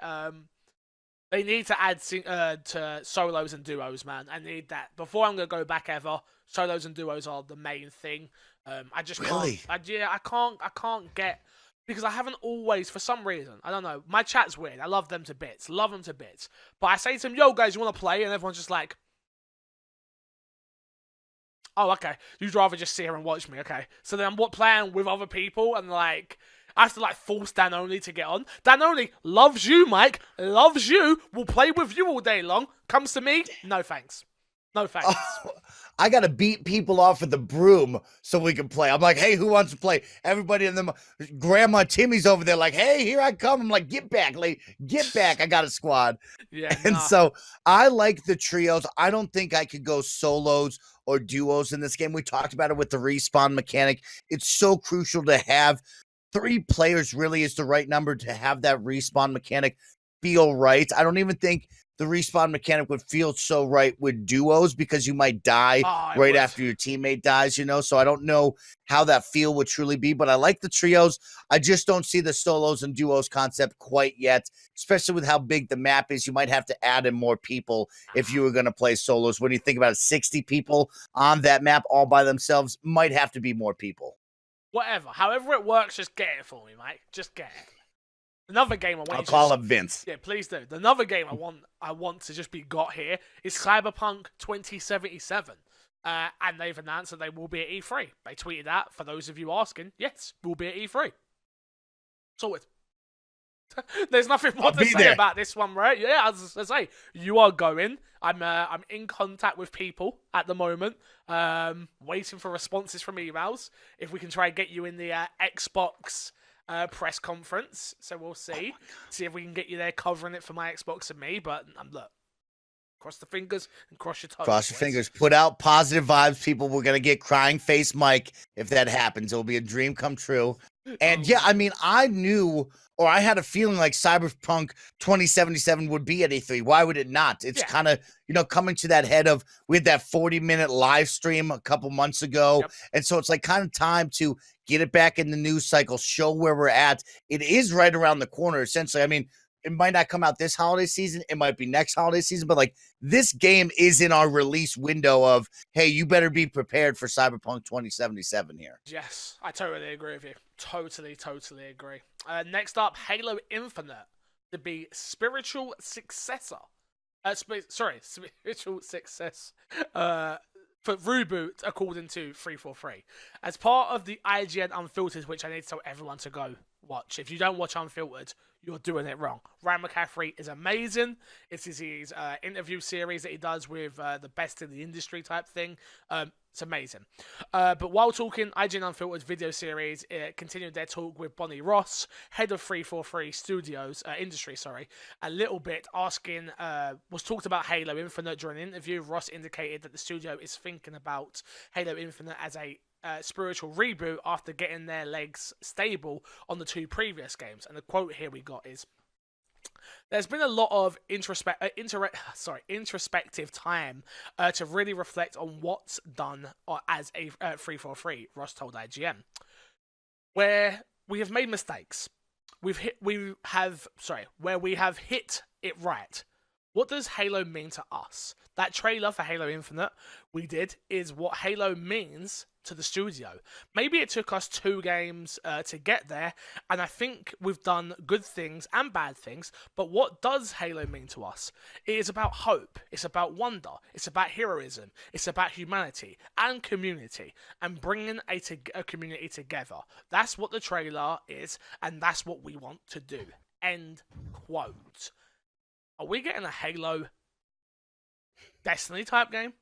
They need to add to solos and duos, man. I need that. Before I'm going to go back ever, solos and duos are the main thing. I just really? I can't get... Because I haven't always, for some reason, I don't know, my chat's weird. I love them to bits. But I say to them, yo, guys, you want to play? And everyone's just oh, okay. You'd rather just sit here and watch me, okay. So then I'm playing with other people, and I have to force Dan Only to get on. Dan Only loves you, Mike. Loves you. Will play with you all day long. Comes to me, no thanks. No thanks. Oh, I got to beat people off with the broom so we can play. I'm hey, who wants to play? Everybody in them. Grandma Timmy's over there hey, here I come. I'm get back, get back. I got a squad. Yeah. And so I like the trios. I don't think I could go solos or duos in this game. We talked about it with the respawn mechanic. It's so crucial to have 3 players really is the right number to have that respawn mechanic feel right. I don't even think the respawn mechanic would feel so right with duos because you might die after your teammate dies, so I don't know how that feel would truly be, but I like the trios. I just don't see the solos and duos concept quite yet, especially with how big the map is. You might have to add in more people if you were going to play solos. When you think about it, 60 people on that map all by themselves might have to be more people. Whatever. However it works, just get it for me, Mike. Just get it. Another game I want. I'll call up Vince. Yeah, please do. Another game I want to just be got here is Cyberpunk 2077. And they've announced that they will be at E3. They tweeted that, for those of you asking, yes, we'll be at E3. Sorted. There's nothing more to say about this one, right? Yeah, as I say, you are going. I'm in contact with people at the moment, waiting for responses from emails. If we can try and get you in the Xbox press conference, so we'll see. See if we can get you there covering it for my Xbox and me. But look, cross the fingers and cross your toes. Cross your fingers. Put out positive vibes, people. We're gonna get crying face Mike if that happens. It'll be a dream come true. And yeah, I mean, I knew, or I had a feeling like Cyberpunk 2077 would be at E3. Why would it not? It's kind of, coming to that head of, we had that 40-minute live stream a couple months ago. Yep. And so it's like kind of time to get it back in the news cycle, show where we're at. It is right around the corner, essentially. I mean, it might not come out this holiday season. It might be next holiday season, but like this game is in our release window of, hey, you better be prepared for Cyberpunk 2077 here. Yes, I totally agree with you. Totally agree. Next up, Halo Infinite to be spiritual successor. Spiritual success for reboot, according to 343. As part of the IGN Unfiltered, which I need to tell everyone to go watch. If you don't watch Unfiltered, you're doing it wrong. Ryan McCaffrey is amazing. It's his interview series that he does with the best in the industry type thing. It's amazing. But while talking, IGN Unfiltered video series continued their talk with Bonnie Ross, head of 343 Studios, Industry, a little bit, asking, was talked about Halo Infinite during an interview. Ross indicated that the studio is thinking about Halo Infinite as a spiritual reboot after getting their legs stable on the two previous games. And the quote here we got is, there's been a lot of introspective time to really reflect on what's done as a 343, Ross told IGN. Where we have made mistakes. Where we have hit it right. What does Halo mean to us? That trailer for Halo Infinite we did is what Halo means to the studio. Maybe it took us 2 games to get there, and I think we've done good things and bad things, but what does Halo mean to us? It is about hope, it's about wonder, it's about heroism, it's about humanity and community, and bringing a community together. That's what the trailer is, and that's what we want to do. End quote. Are we getting a Halo Destiny type game?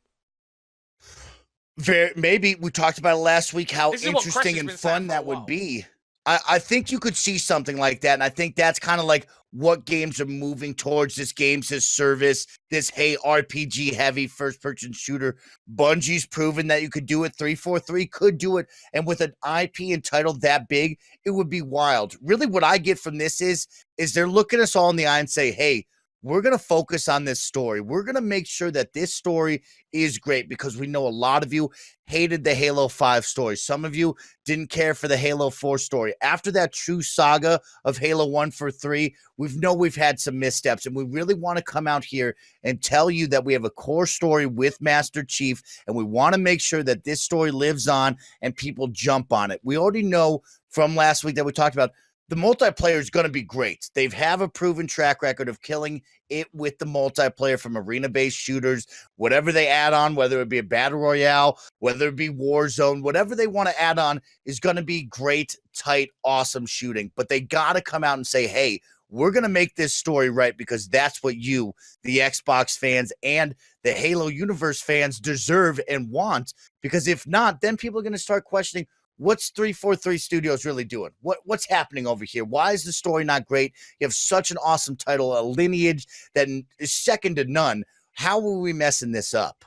Maybe. We talked about it last week, how interesting and fun that would be. I think you could see something like that, and I think that's kind of like what games are moving towards. This games as service, this RPG heavy first person shooter. Bungie's proven that you could do it. 343 could do it, and with an IP entitled that big, it would be wild. Really, what I get from this is they're looking us all in the eye and say, hey, we're going to focus on this story. We're going to make sure that this story is great, because we know a lot of you hated the Halo 5 story. Some of you didn't care for the Halo 4 story. After that true saga of Halo 1 for 3, we've had some missteps, and we really want to come out here and tell you that we have a core story with Master Chief, and we want to make sure that this story lives on and people jump on it. We already know from last week that we talked about the multiplayer is going to be great. They have a proven track record of killing it with the multiplayer from arena-based shooters, whatever they add on, whether it be a battle royale, whether it be Warzone, whatever they want to add on is going to be great, tight, awesome shooting. But they got to come out and say, hey, we're going to make this story right, because that's what you, the Xbox fans and the Halo universe fans, deserve and want. Because if not, then people are going to start questioning, what's 343 Studios really doing? What's happening over here? Why is the story not great? You have such an awesome title, a lineage that is second to none. How are we messing this up?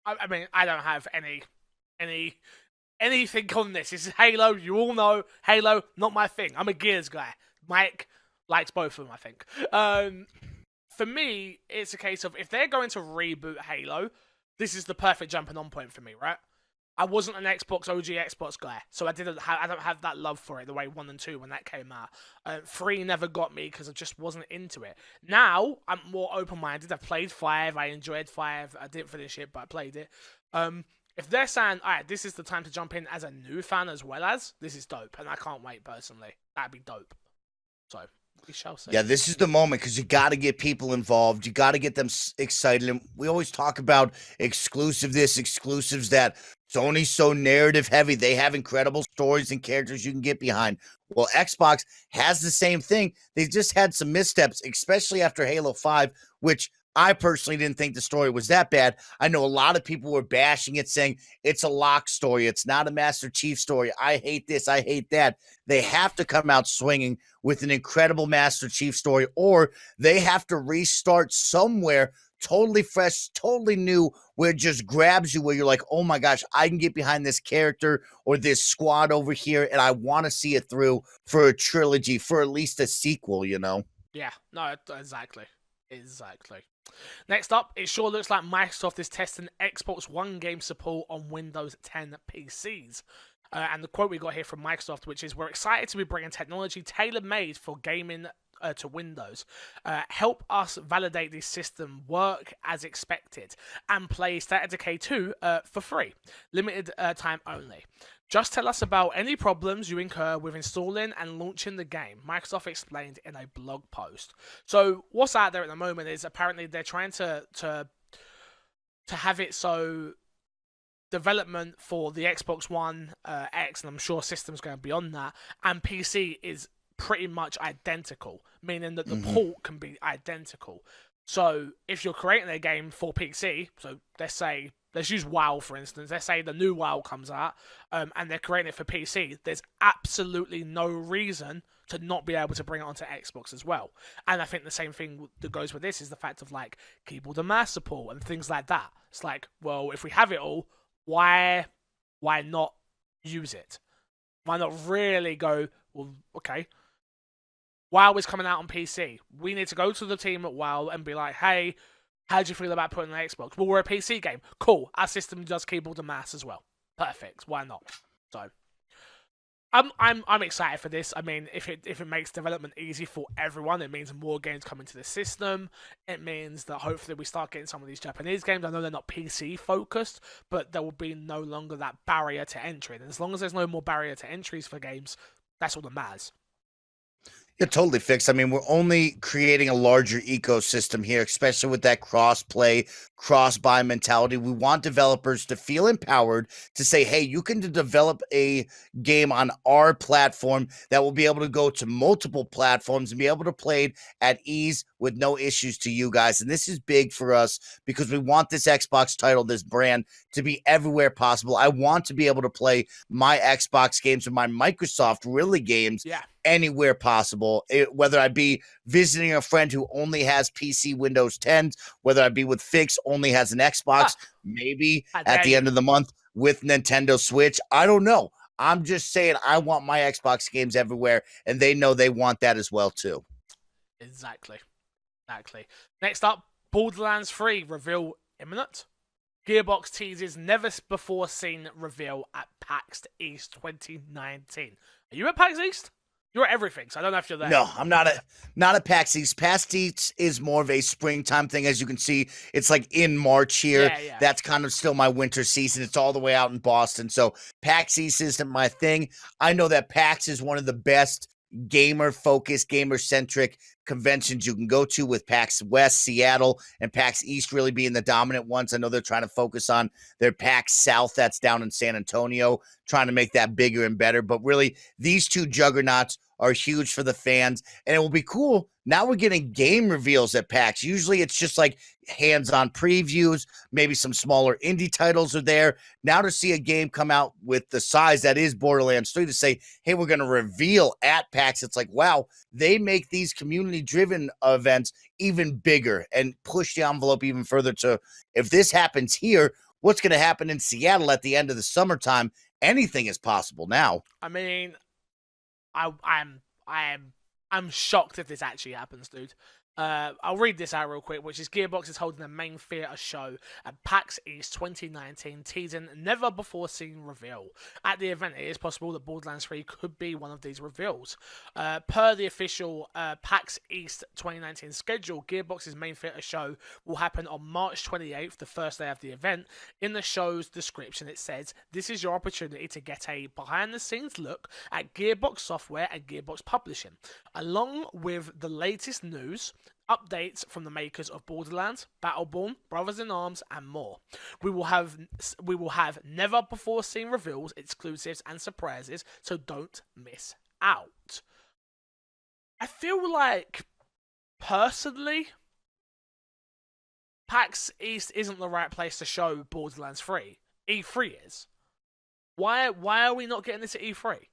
I mean, I don't have anything on this. This is Halo. You all know Halo, not my thing. I'm a Gears guy. Mike likes both of them, I think. For me, it's a case of, if they're going to reboot Halo, this is the perfect jumping on point for me, right? I wasn't an OG Xbox guy, so I don't have that love for it the way 1 and 2 when that came out. 3 never got me because I just wasn't into it. Now I'm more open-minded. I've played 5. I enjoyed 5. I didn't finish it, but I played it. If they're saying, all right, this is the time to jump in as a new fan as well as, this is dope, and I can't wait personally. That'd be dope. So We shall see. Yeah, this is the moment because you got to get people involved. You got to get them excited. And we always talk about exclusives that. Sony's so narrative heavy. They have incredible stories and characters you can get behind. Well, Xbox has the same thing. They just had some missteps, especially after Halo 5, which I personally didn't think the story was that bad. I know a lot of people were bashing it, saying it's a lock story. It's not a Master Chief story. I hate this. I hate that. They have to come out swinging with an incredible Master Chief story, or they have to restart somewhere totally fresh, totally new, where it just grabs you, where you're like, oh my gosh, I can get behind this character or this squad over here, and I want to see it through for a trilogy, for at least a sequel, you know? Yeah, no, exactly. Next up, it sure looks like Microsoft is testing Xbox One game support on Windows 10 PCs. And the quote we got here from Microsoft, which is, "We're excited to be bringing technology tailor-made for gaming to Windows. Help us validate this system work as expected and play State of Decay 2 for free. Limited time only. Just tell us about any problems you incur with installing and launching the game," Microsoft explained in a blog post. So what's out there at the moment is apparently they're trying to have it so development for the Xbox One X, and I'm sure systems going beyond that, and PC is pretty much identical, meaning that the port can be identical. So if you're creating a game for PC, so let's use WoW for instance, let's say the new WoW comes out and they're creating it for PC, there's absolutely no reason to not be able to bring it onto Xbox as well. And I think the same thing that goes with this is the fact of like keyboard and mouse support and things like that. It's like, well, if we have it all, why not use it? Why not really go, well, okay, WoW is coming out on PC. We need to go to the team at WoW and be like, hey, how do you feel about putting an Xbox? Well, we're a PC game. Cool. Our system does keyboard and mouse as well. Perfect. Why not? So I'm excited for this. I mean, if it makes development easy for everyone, it means more games come into the system. It means that hopefully we start getting some of these Japanese games. I know they're not PC focused, but there will be no longer that barrier to entry. And as long as there's no more barrier to entries for games, that's all that matters. Yeah, totally fixed. I mean, we're only creating a larger ecosystem here, especially with that cross-play, cross-buy mentality. We want developers to feel empowered to say, hey, you can develop a game on our platform that will be able to go to multiple platforms and be able to play it at ease with no issues to you guys. And this is big for us because we want this Xbox title, this brand, to be everywhere possible. I want to be able to play my Xbox games or my Microsoft really games anywhere possible, whether I be visiting a friend who only has PC Windows 10s, whether I be with Fix only has an Xbox, maybe at the end of the month with Nintendo Switch. I don't know. I'm just saying I want my Xbox games everywhere, and they know they want that as well too. Exactly. Next up, Borderlands 3 reveal imminent. Gearbox teases never before seen reveal at PAX East 2019. Are you at PAX East? You're at everything, so I don't know if you're there. No, I'm not at PAX East. PAX East is more of a springtime thing. As you can see, it's like in March here. Yeah. That's kind of still my winter season. It's all the way out in Boston. So PAX East isn't my thing. I know that PAX is one of the best gamer-focused, gamer-centric conventions you can go to, with PAX West, Seattle, and PAX East really being the dominant ones. I know they're trying to focus on their PAX South that's down in San Antonio, trying to make that bigger and better. But really, these two juggernauts are huge for the fans, and it will be cool. Now we're getting game reveals at PAX. Usually it's just like hands-on previews, maybe some smaller indie titles are there. Now to see a game come out with the size that is Borderlands 3, to say, hey, we're going to reveal at PAX, it's like, wow, they make these community-driven events even bigger and push the envelope even further to, if this happens here, what's going to happen in Seattle at the end of the summertime? Anything is possible now. I mean, I'm shocked if this actually happens, dude. I'll read this out real quick, which is Gearbox is holding a main theatre show at PAX East 2019, teasing never-before-seen reveal. At the event, it is possible that Borderlands 3 could be one of these reveals. Per the official PAX East 2019 schedule, Gearbox's main theatre show will happen on March 28th, the first day of the event. In the show's description, it says, "This is your opportunity to get a behind-the-scenes look at Gearbox software and Gearbox publishing, along with the latest news, updates from the makers of Borderlands, Battleborn, Brothers in Arms, and more. We will have never before seen reveals, exclusives, and surprises, so don't miss out." I feel like, personally, PAX East isn't the right place to show Borderlands 3. E3 is. Why are we not getting this at E3?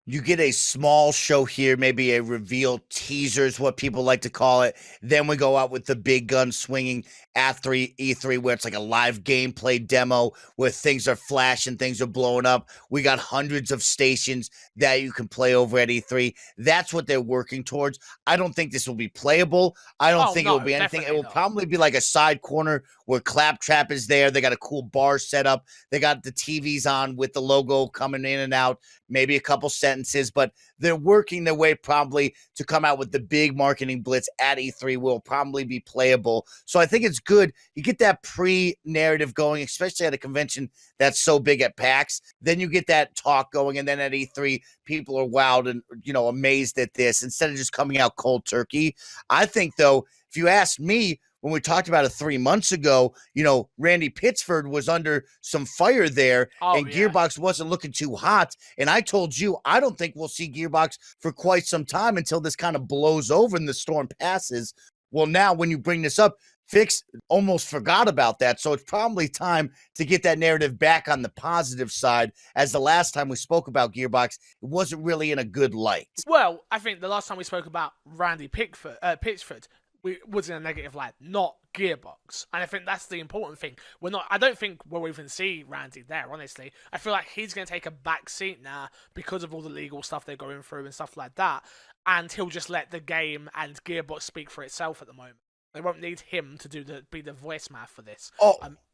You get a small show here, maybe a reveal teaser is what people like to call it. Then we go out with the big gun swinging at E3, where it's like a live gameplay demo where things are flashing, things are blowing up. We got hundreds of stations that you can play over at E3. That's what they're working towards. I don't think this will be playable. I don't think it will be anything. It will probably be like a side corner where Claptrap is there. They got a cool bar set up. They got the TVs on with the logo coming in and out, maybe a couple sentences, but they're working their way probably to come out with the big marketing blitz at E3 will probably be playable. So I think it's good. You get that pre-narrative going, especially at a convention that's so big at PAX. Then you get that talk going, and then at E3, people are wowed and, amazed at this instead of just coming out cold turkey. I think, though, if you ask me, when we talked about it 3 months ago, Randy Pittsford was under some fire there, and Gearbox wasn't looking too hot. And I told you, I don't think we'll see Gearbox for quite some time until this kind of blows over and the storm passes. Well, now when you bring this up, Fix almost forgot about that. So it's probably time to get that narrative back on the positive side, as the last time we spoke about Gearbox, it wasn't really in a good light. Well, I think the last time we spoke about Randy Pittsford, we was in a negative light, not Gearbox. And I think that's the important thing. I don't think we'll even see Randy there, honestly. I feel like he's going to take a back seat now because of all the legal stuff they're going through and stuff like that. And he'll just let the game and Gearbox speak for itself at the moment. They won't need him to be the voice man for this.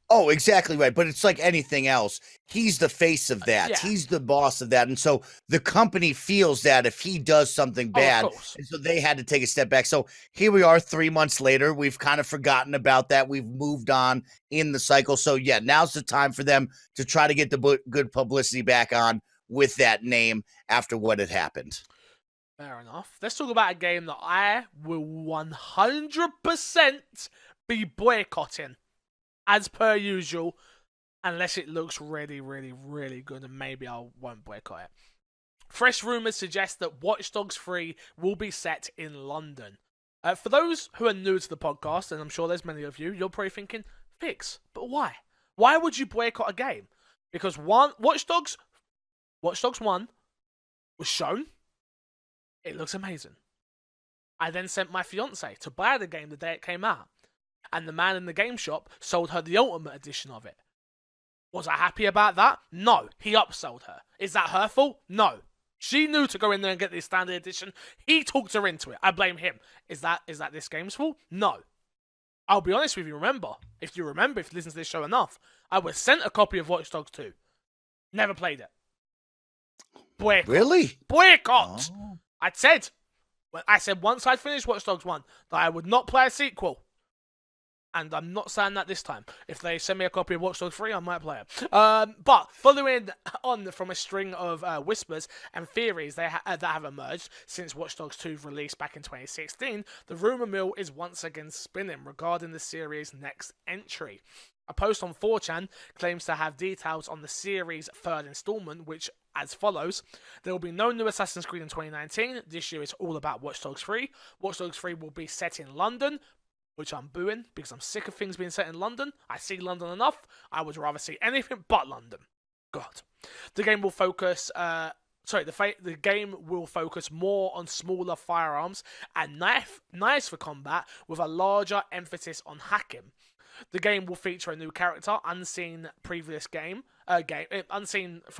Oh, exactly right. But it's like anything else. He's the face of that. Yeah. He's the boss of that. And so the company feels that if he does something bad, and so they had to take a step back. So here we are 3 months later. We've kind of forgotten about that. We've moved on in the cycle. So yeah, now's the time for them to try to get the good publicity back on with that name after what had happened. Fair enough. Let's talk about a game that I will 100% be boycotting, as per usual, unless it looks really, really, really good, and maybe I won't boycott it. Fresh rumours suggest that Watch Dogs 3 will be set in London. For those who are new to the podcast, and I'm sure there's many of you, you're probably thinking, Fix, but why? Why would you boycott a game? Because Watch Dogs 1 was shown. It looks amazing. I then sent my fiance to buy the game the day it came out, and the man in the game shop sold her the Ultimate Edition of it. Was I happy about that? No. He upsold her. Is that her fault? No. She knew to go in there and get the Standard Edition. He talked her into it. I blame him. Is that this game's fault? No. I'll be honest with you, if you listen to this show enough, I was sent a copy of Watch Dogs 2. Never played it. Boycott. Really? Boycott! Oh. I said once I'd finished Watch Dogs 1 that I would not play a sequel. And I'm not saying that this time. If they send me a copy of Watch Dogs 3, I might play it. But following on from a string of whispers and theories that have emerged since Watch Dogs 2's release back in 2016, the rumour mill is once again spinning regarding the series' next entry. A post on 4chan claims to have details on the series' third installment, which as follows: there will be no new Assassin's Creed in 2019. This year is all about Watch Dogs 3. Watch Dogs 3 will be set in London, which I'm booing because I'm sick of things being set in London. I see London enough. I would rather see anything but London. God. The game will focus... the game will focus more on smaller firearms and knives for combat, with a larger emphasis on hacking. The game will feature a new character, unseen from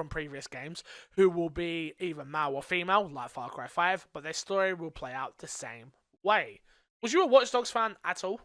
previous games, who will be either male or female, like Far Cry 5, but their story will play out the same way. Was you a Watch Dogs fan at all?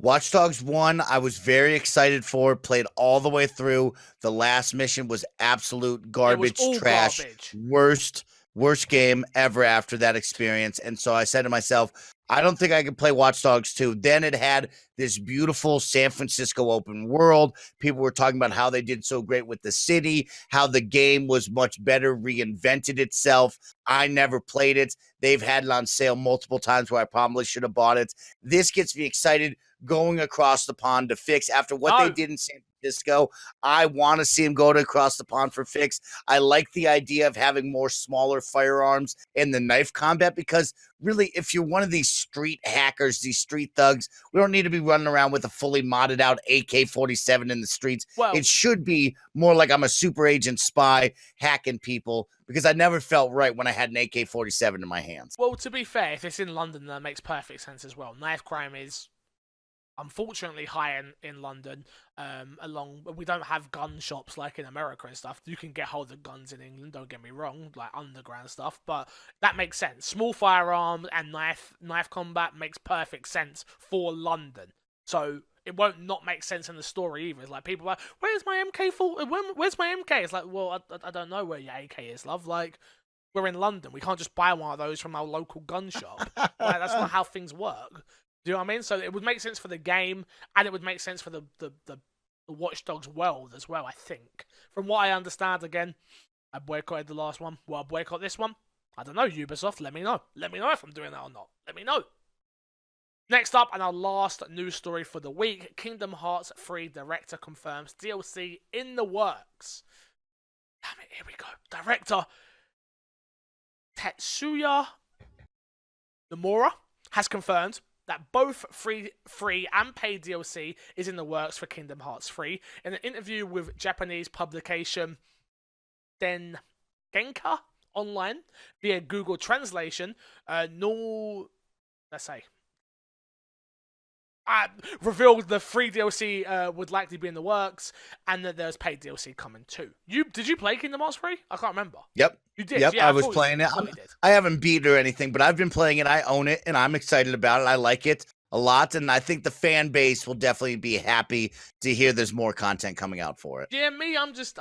Watch Dogs 1, I was very excited for, played all the way through. The last mission was absolute garbage, all trash, garbage. Worst game ever after that experience. And so I said to myself, I don't think I can play Watch Dogs 2. Then it had this beautiful San Francisco open world. People were talking about how they did so great with the city, how the game was much better, reinvented itself. I never played it. They've had it on sale multiple times where I probably should have bought it. This gets me excited going across the pond to Fix after what they did in San Francisco. I want to see him go to across the pond for Fix. I like the idea of having more smaller firearms in the knife combat because really, if you're one of these street hackers, these street thugs, we don't need to be running around with a fully modded out AK-47 in the streets. Well, it should be more like I'm a super agent spy hacking people because I never felt right when I had an AK-47 in my hands. Well, to be fair, if it's in London, that makes perfect sense as well. Knife crime is unfortunately high in London. We don't have gun shops like in America and stuff. You can get hold of guns in England, don't get me wrong, like underground stuff, but that makes sense. Small firearms and knife combat makes perfect sense for London. So it won't not make sense in the story either. It's like people are like, where's my MK4? Where's my MK? It's like, well, I don't know where your AK is, love. Like, we're in London. We can't just buy one of those from our local gun shop. Like, that's not how things work. Do you know what I mean? So it would make sense for the game, and it would make sense for the Watch Dogs world as well, I think. From what I understand, again, I boycotted the last one. Will I boycott this one? I don't know, Ubisoft. Let me know. Let me know if I'm doing that or not. Let me know. Next up, and our last news story for the week, Kingdom Hearts 3 director confirms DLC in the works. Damn it, here we go. Director Tetsuya Nomura has confirmed that both free and paid DLC is in the works for Kingdom Hearts 3. In an interview with Japanese publication Genka Online via Google Translation, revealed the free DLC would likely be in the works, and that there's paid DLC coming too. Did you play Kingdom Hearts 3? I can't remember. Yep. You did? Yep, yeah, I was playing it. I haven't beat it or anything, but I've been playing it. I own it, and I'm excited about it. I like it a lot, and I think the fan base will definitely be happy to hear there's more content coming out for it. Yeah, me, I'm just...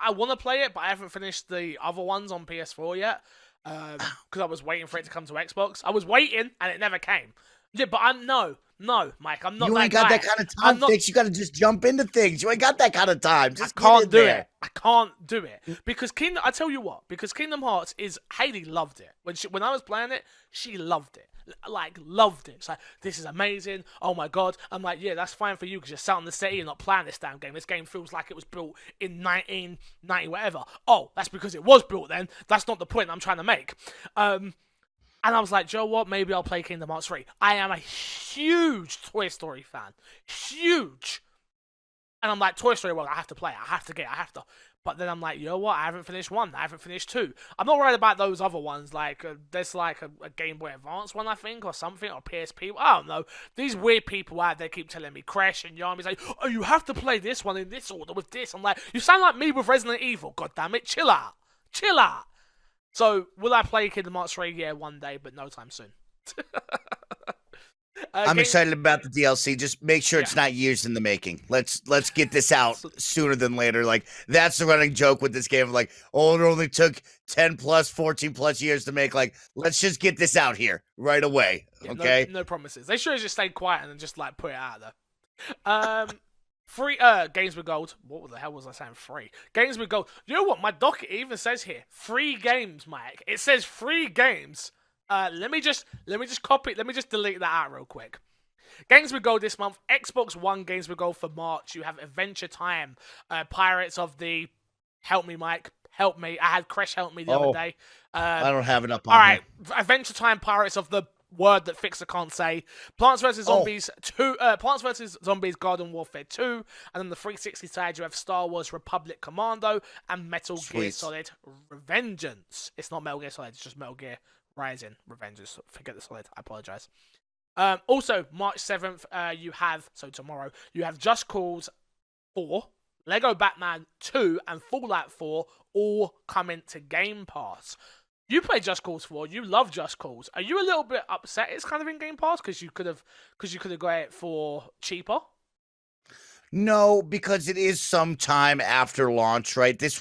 I want to play it, but I haven't finished the other ones on PS4 yet, because I was waiting for it to come to Xbox. I was waiting, and it never came. Yeah, but No, Mike, I'm not that guy. You ain't got that kind of time, Fix. You got to just jump into things. You ain't got that kind of time. Just I can't do it. I can't do it. Because I tell you what, because Kingdom Hearts Haley loved it. When I was playing it, she loved it. Like, loved it. It's like, this is amazing. Oh my god. I'm like, yeah, that's fine for you because you're sat in the city and not playing this damn game. This game feels like it was built in 1990, whatever. Oh, that's because it was built then. That's not the point I'm trying to make. And I was like, Joe, what? Maybe I'll play Kingdom Hearts 3. I am a huge Toy Story fan. Huge. And I'm like, Toy Story, well, I have to play it. I have to. But then I'm like, you know what? I haven't finished 1. I haven't finished 2. I'm not worried about those other ones. Like, there's like a Game Boy Advance one, I think, or something, or PSP. I don't know. These weird people out there keep telling me, Crash and Yarmy's like, oh, you have to play this one in this order with this. I'm like, you sound like me with Resident Evil. God damn it. Chill out. So, will I play Kingdom Hearts 3? Yeah, one day, but no time soon. I'm excited about the DLC. Just make sure it's not years in the making. Let's get this out sooner than later. Like, that's the running joke with this game. Like, oh, it only took 10 plus, 14 plus years to make. Like, let's just get this out here right away. Okay? No promises. They should have just stayed quiet and just, like, put it out there. Free games with gold. What the hell was I saying? Free games with gold. You know what? My docket even says here free games, Mike. It says free games. Let me just copy. Let me just delete that out real quick. Games with gold this month. Xbox One games with gold for March. You have Adventure Time. Pirates of the. Help me, Mike. Help me. I had Crash help me the other day. I don't have it up on. All right, Adventure Time. Pirates of the. Word that Fixer can't say. Plants vs. Zombies 2. Plants vs. Zombies Garden Warfare 2. And then the 360 side, you have Star Wars Republic Commando and Metal Gear Solid Revengeance. It's not Metal Gear Solid, it's just Metal Gear Rising Revengeance. Forget the Solid, I apologize. Also, March 7th, tomorrow, you have Just Cause 4, Lego Batman 2, and Fallout 4 all coming to Game Pass. You play Just Cause 4. You love Just Cause. Are you a little bit upset it's kind of in Game Pass because you could have got it for cheaper? No, because it is some time after launch, right? This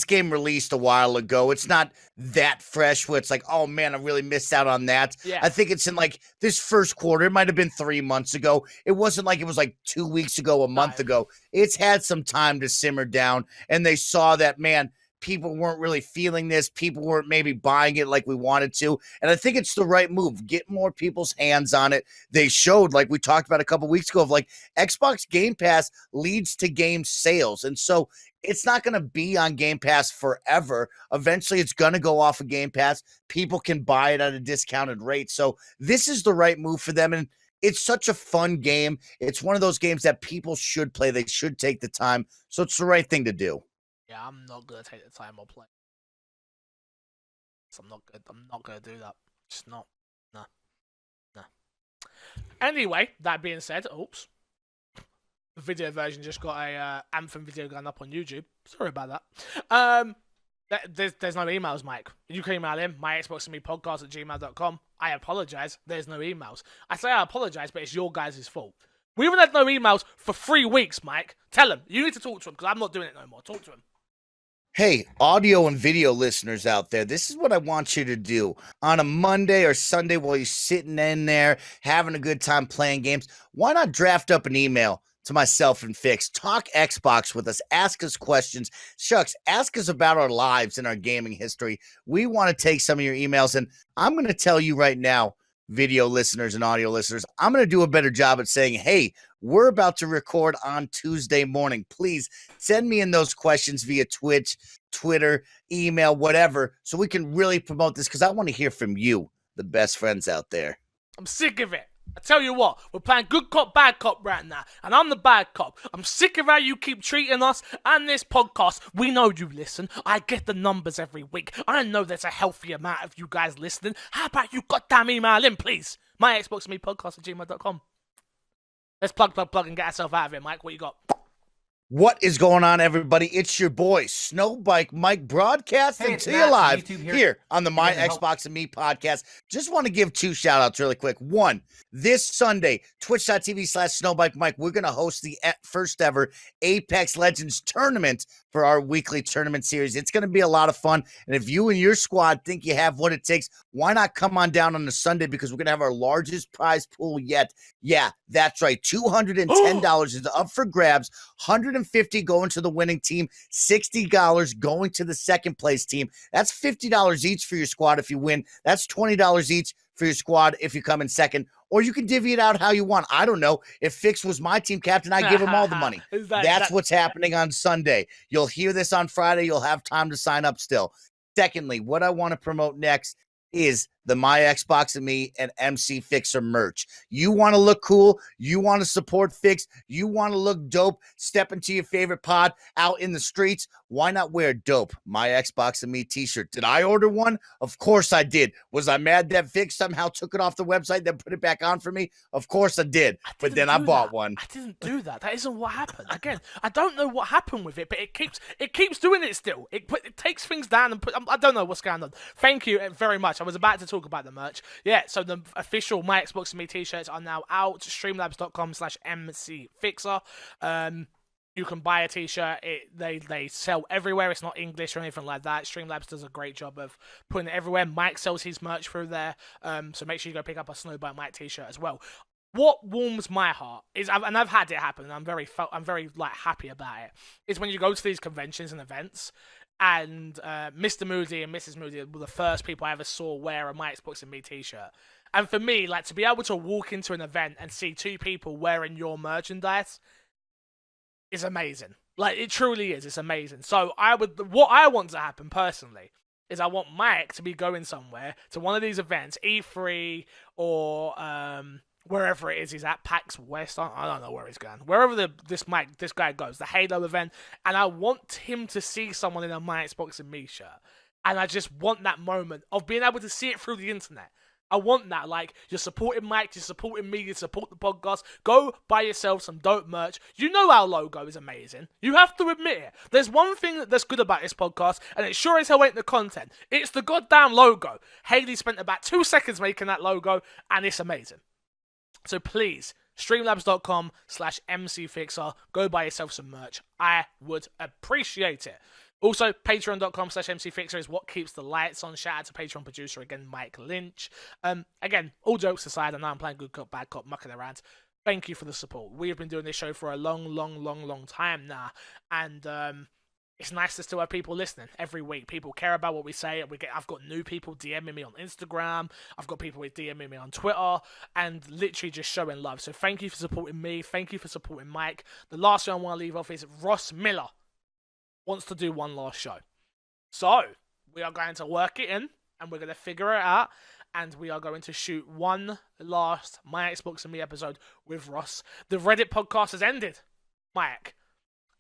game released a while ago. It's not that fresh where it's like, oh man, I really missed out on that. Yeah. I think it's in like this first quarter. It might have been 3 months ago. It wasn't like it was like 2 weeks ago, a month ago. It's had some time to simmer down, and they saw that, man, people weren't really feeling this. People weren't maybe buying it like we wanted to. And I think it's the right move. Get more people's hands on it. They showed, like we talked about a couple weeks ago, of like Xbox Game Pass leads to game sales. And so it's not going to be on Game Pass forever. Eventually it's going to go off of Game Pass. People can buy it at a discounted rate. So this is the right move for them. And it's such a fun game. It's one of those games that people should play. They should take the time. So it's the right thing to do. Yeah, I'm not gonna take the time or play. So I'm not gonna do that. Just not. Nah. Anyway, that being said, oops. The video version just got a Anthem video going up on YouTube. Sorry about that. There's no emails, Mike. You can email him, myxboxandmepodcast@gmail.com. I apologize. There's no emails. I say I apologize, but it's your guys' fault. We haven't had no emails for 3 weeks, Mike. Tell him. You need to talk to him because I'm not doing it no more. Talk to him. Hey, audio and video listeners out there, this is what I want you to do. On a Monday or Sunday while you're sitting in there, having a good time playing games, why not draft up an email to myself and Fix? Talk Xbox with us. Ask us questions. Shucks, ask us about our lives and our gaming history. We want to take some of your emails, and I'm going to tell you right now, video listeners and audio listeners, I'm going to do a better job at saying, hey, we're about to record on Tuesday morning. Please send me in those questions via Twitch, Twitter, email, whatever, so we can really promote this, because I want to hear from you, the best friends out there. I'm sick of it. I tell you what, we're playing good cop, bad cop right now, and I'm the bad cop. I'm sick of how you keep treating us and this podcast. We know you listen. I get the numbers every week. I know there's a healthy amount of you guys listening. How about you goddamn email in, please? My Xbox and me podcast@gmail.com. Let's plug, and get ourselves out of it, Mike. What you got? What is going on, everybody? It's your boy, Snowbike Mike, broadcasting to you live here on the My Xbox and Me podcast. Just want to give 2 shout-outs really quick. One, this Sunday, twitch.tv/Snowbike Mike, we're going to host the first ever Apex Legends tournament for our weekly tournament series. It's going to be a lot of fun, and if you and your squad think you have what it takes, why not come on down on the Sunday, because we're going to have our largest prize pool yet. Yeah, that's right. $210 is up for grabs. $150 going to the winning team, $60 going to the second place team. That's $50 each for your squad if you win. That's $20 each for your squad if you come in second. Or you can divvy it out how you want. I don't know. If Fix was my team captain, I'd give him all the money. That's what's happening on Sunday. You'll hear this on Friday. You'll have time to sign up still. Secondly, what I want to promote next is the My Xbox and Me and MC Fixer merch. You want to look cool, you want to support Fix, you want to look dope, step into your favorite pod out in the streets, why not wear a dope My Xbox and Me t-shirt? Did I order one? Of course I did. Was I mad that Fix somehow took it off the website, then put it back on for me? Of course I did. But then I bought one. I didn't do that. That isn't what happened. Again, I don't know what happened with it, but it keeps doing it still. It takes things down and I don't know what's going on. Thank you very much. I was about to talk about the merch. Yeah, so the official My Xbox and Me t-shirts are now out. Streamlabs.com/MCFixer. You can buy a t-shirt. They sell everywhere. It's not English or anything like that. Streamlabs does a great job of putting it everywhere. Mike sells his merch through there. So make sure you go pick up a Snowbite Mike t-shirt as well. What warms my heart is, and I've had it happen, and I'm very like happy about it, is when you go to these conventions and events, and Mr. Moody and Mrs. Moody were the first people I ever saw wear a My Xbox and Me t-shirt. And for me, like, to be able to walk into an event and see 2 people wearing your merchandise is amazing. Like, it truly is. It's amazing. So what I want to happen personally is I want Mike to be going somewhere to one of these events, E3 or wherever it is he's at, PAX West. I don't know where he's going. Wherever this guy goes, the Halo event, and I want him to see someone in a My Xbox and Me shirt. And I just want that moment of being able to see it through the internet. I want that. Like, you're supporting Mike, you're supporting me, you support the podcast. Go buy yourself some dope merch. You know our logo is amazing. You have to admit it. There's one thing that's good about this podcast, and it sure as hell ain't the content. It's the goddamn logo. Haley spent about 2 seconds making that logo, and it's amazing. So please, streamlabs.com/mcfixer. Go buy yourself some merch. I would appreciate it. Also, patreon.com/mcfixer is what keeps the lights on. Shout out to Patreon producer again, Mike Lynch. Again, all jokes aside, I know I'm playing good cop, bad cop, mucking around. Thank you for the support. We have been doing this show for a long time now, and it's nice to still have people listening every week. People care about what we say. I've got new people DMing me on Instagram. I've got people DMing me on Twitter, and literally just showing love. So thank you for supporting me. Thank you for supporting Mike. The last thing I want to leave off is Ross Miller wants to do one last show. So we are going to work it in, and we're going to figure it out, and we are going to shoot one last My Xbox and Me episode with Ross. The Reddit podcast has ended, Mike.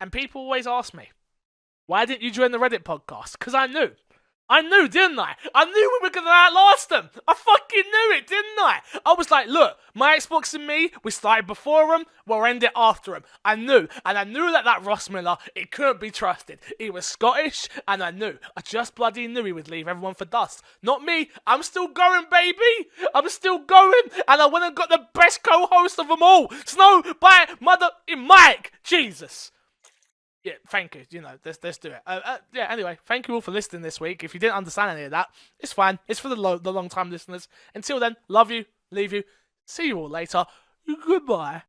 And people always ask me, why didn't you join the Reddit podcast? Because I knew. I knew, didn't I? I knew we were going to outlast them. I fucking knew it, didn't I? I was like, look, My Xbox and Me, we started before them, we'll end it after them. I knew. And I knew that Ross Miller, it couldn't be trusted. He was Scottish, and I knew. I just bloody knew he would leave everyone for dust. Not me. I'm still going, baby. I'm still going. And I went and got the best co-host of them all. Snow by Mother in Mike. Jesus. Yeah, thank you. You know, let's do it. Yeah, anyway, thank you all for listening this week. If you didn't understand any of that, it's fine. It's for the long-time listeners. Until then, love you, leave you. See you all later. Goodbye.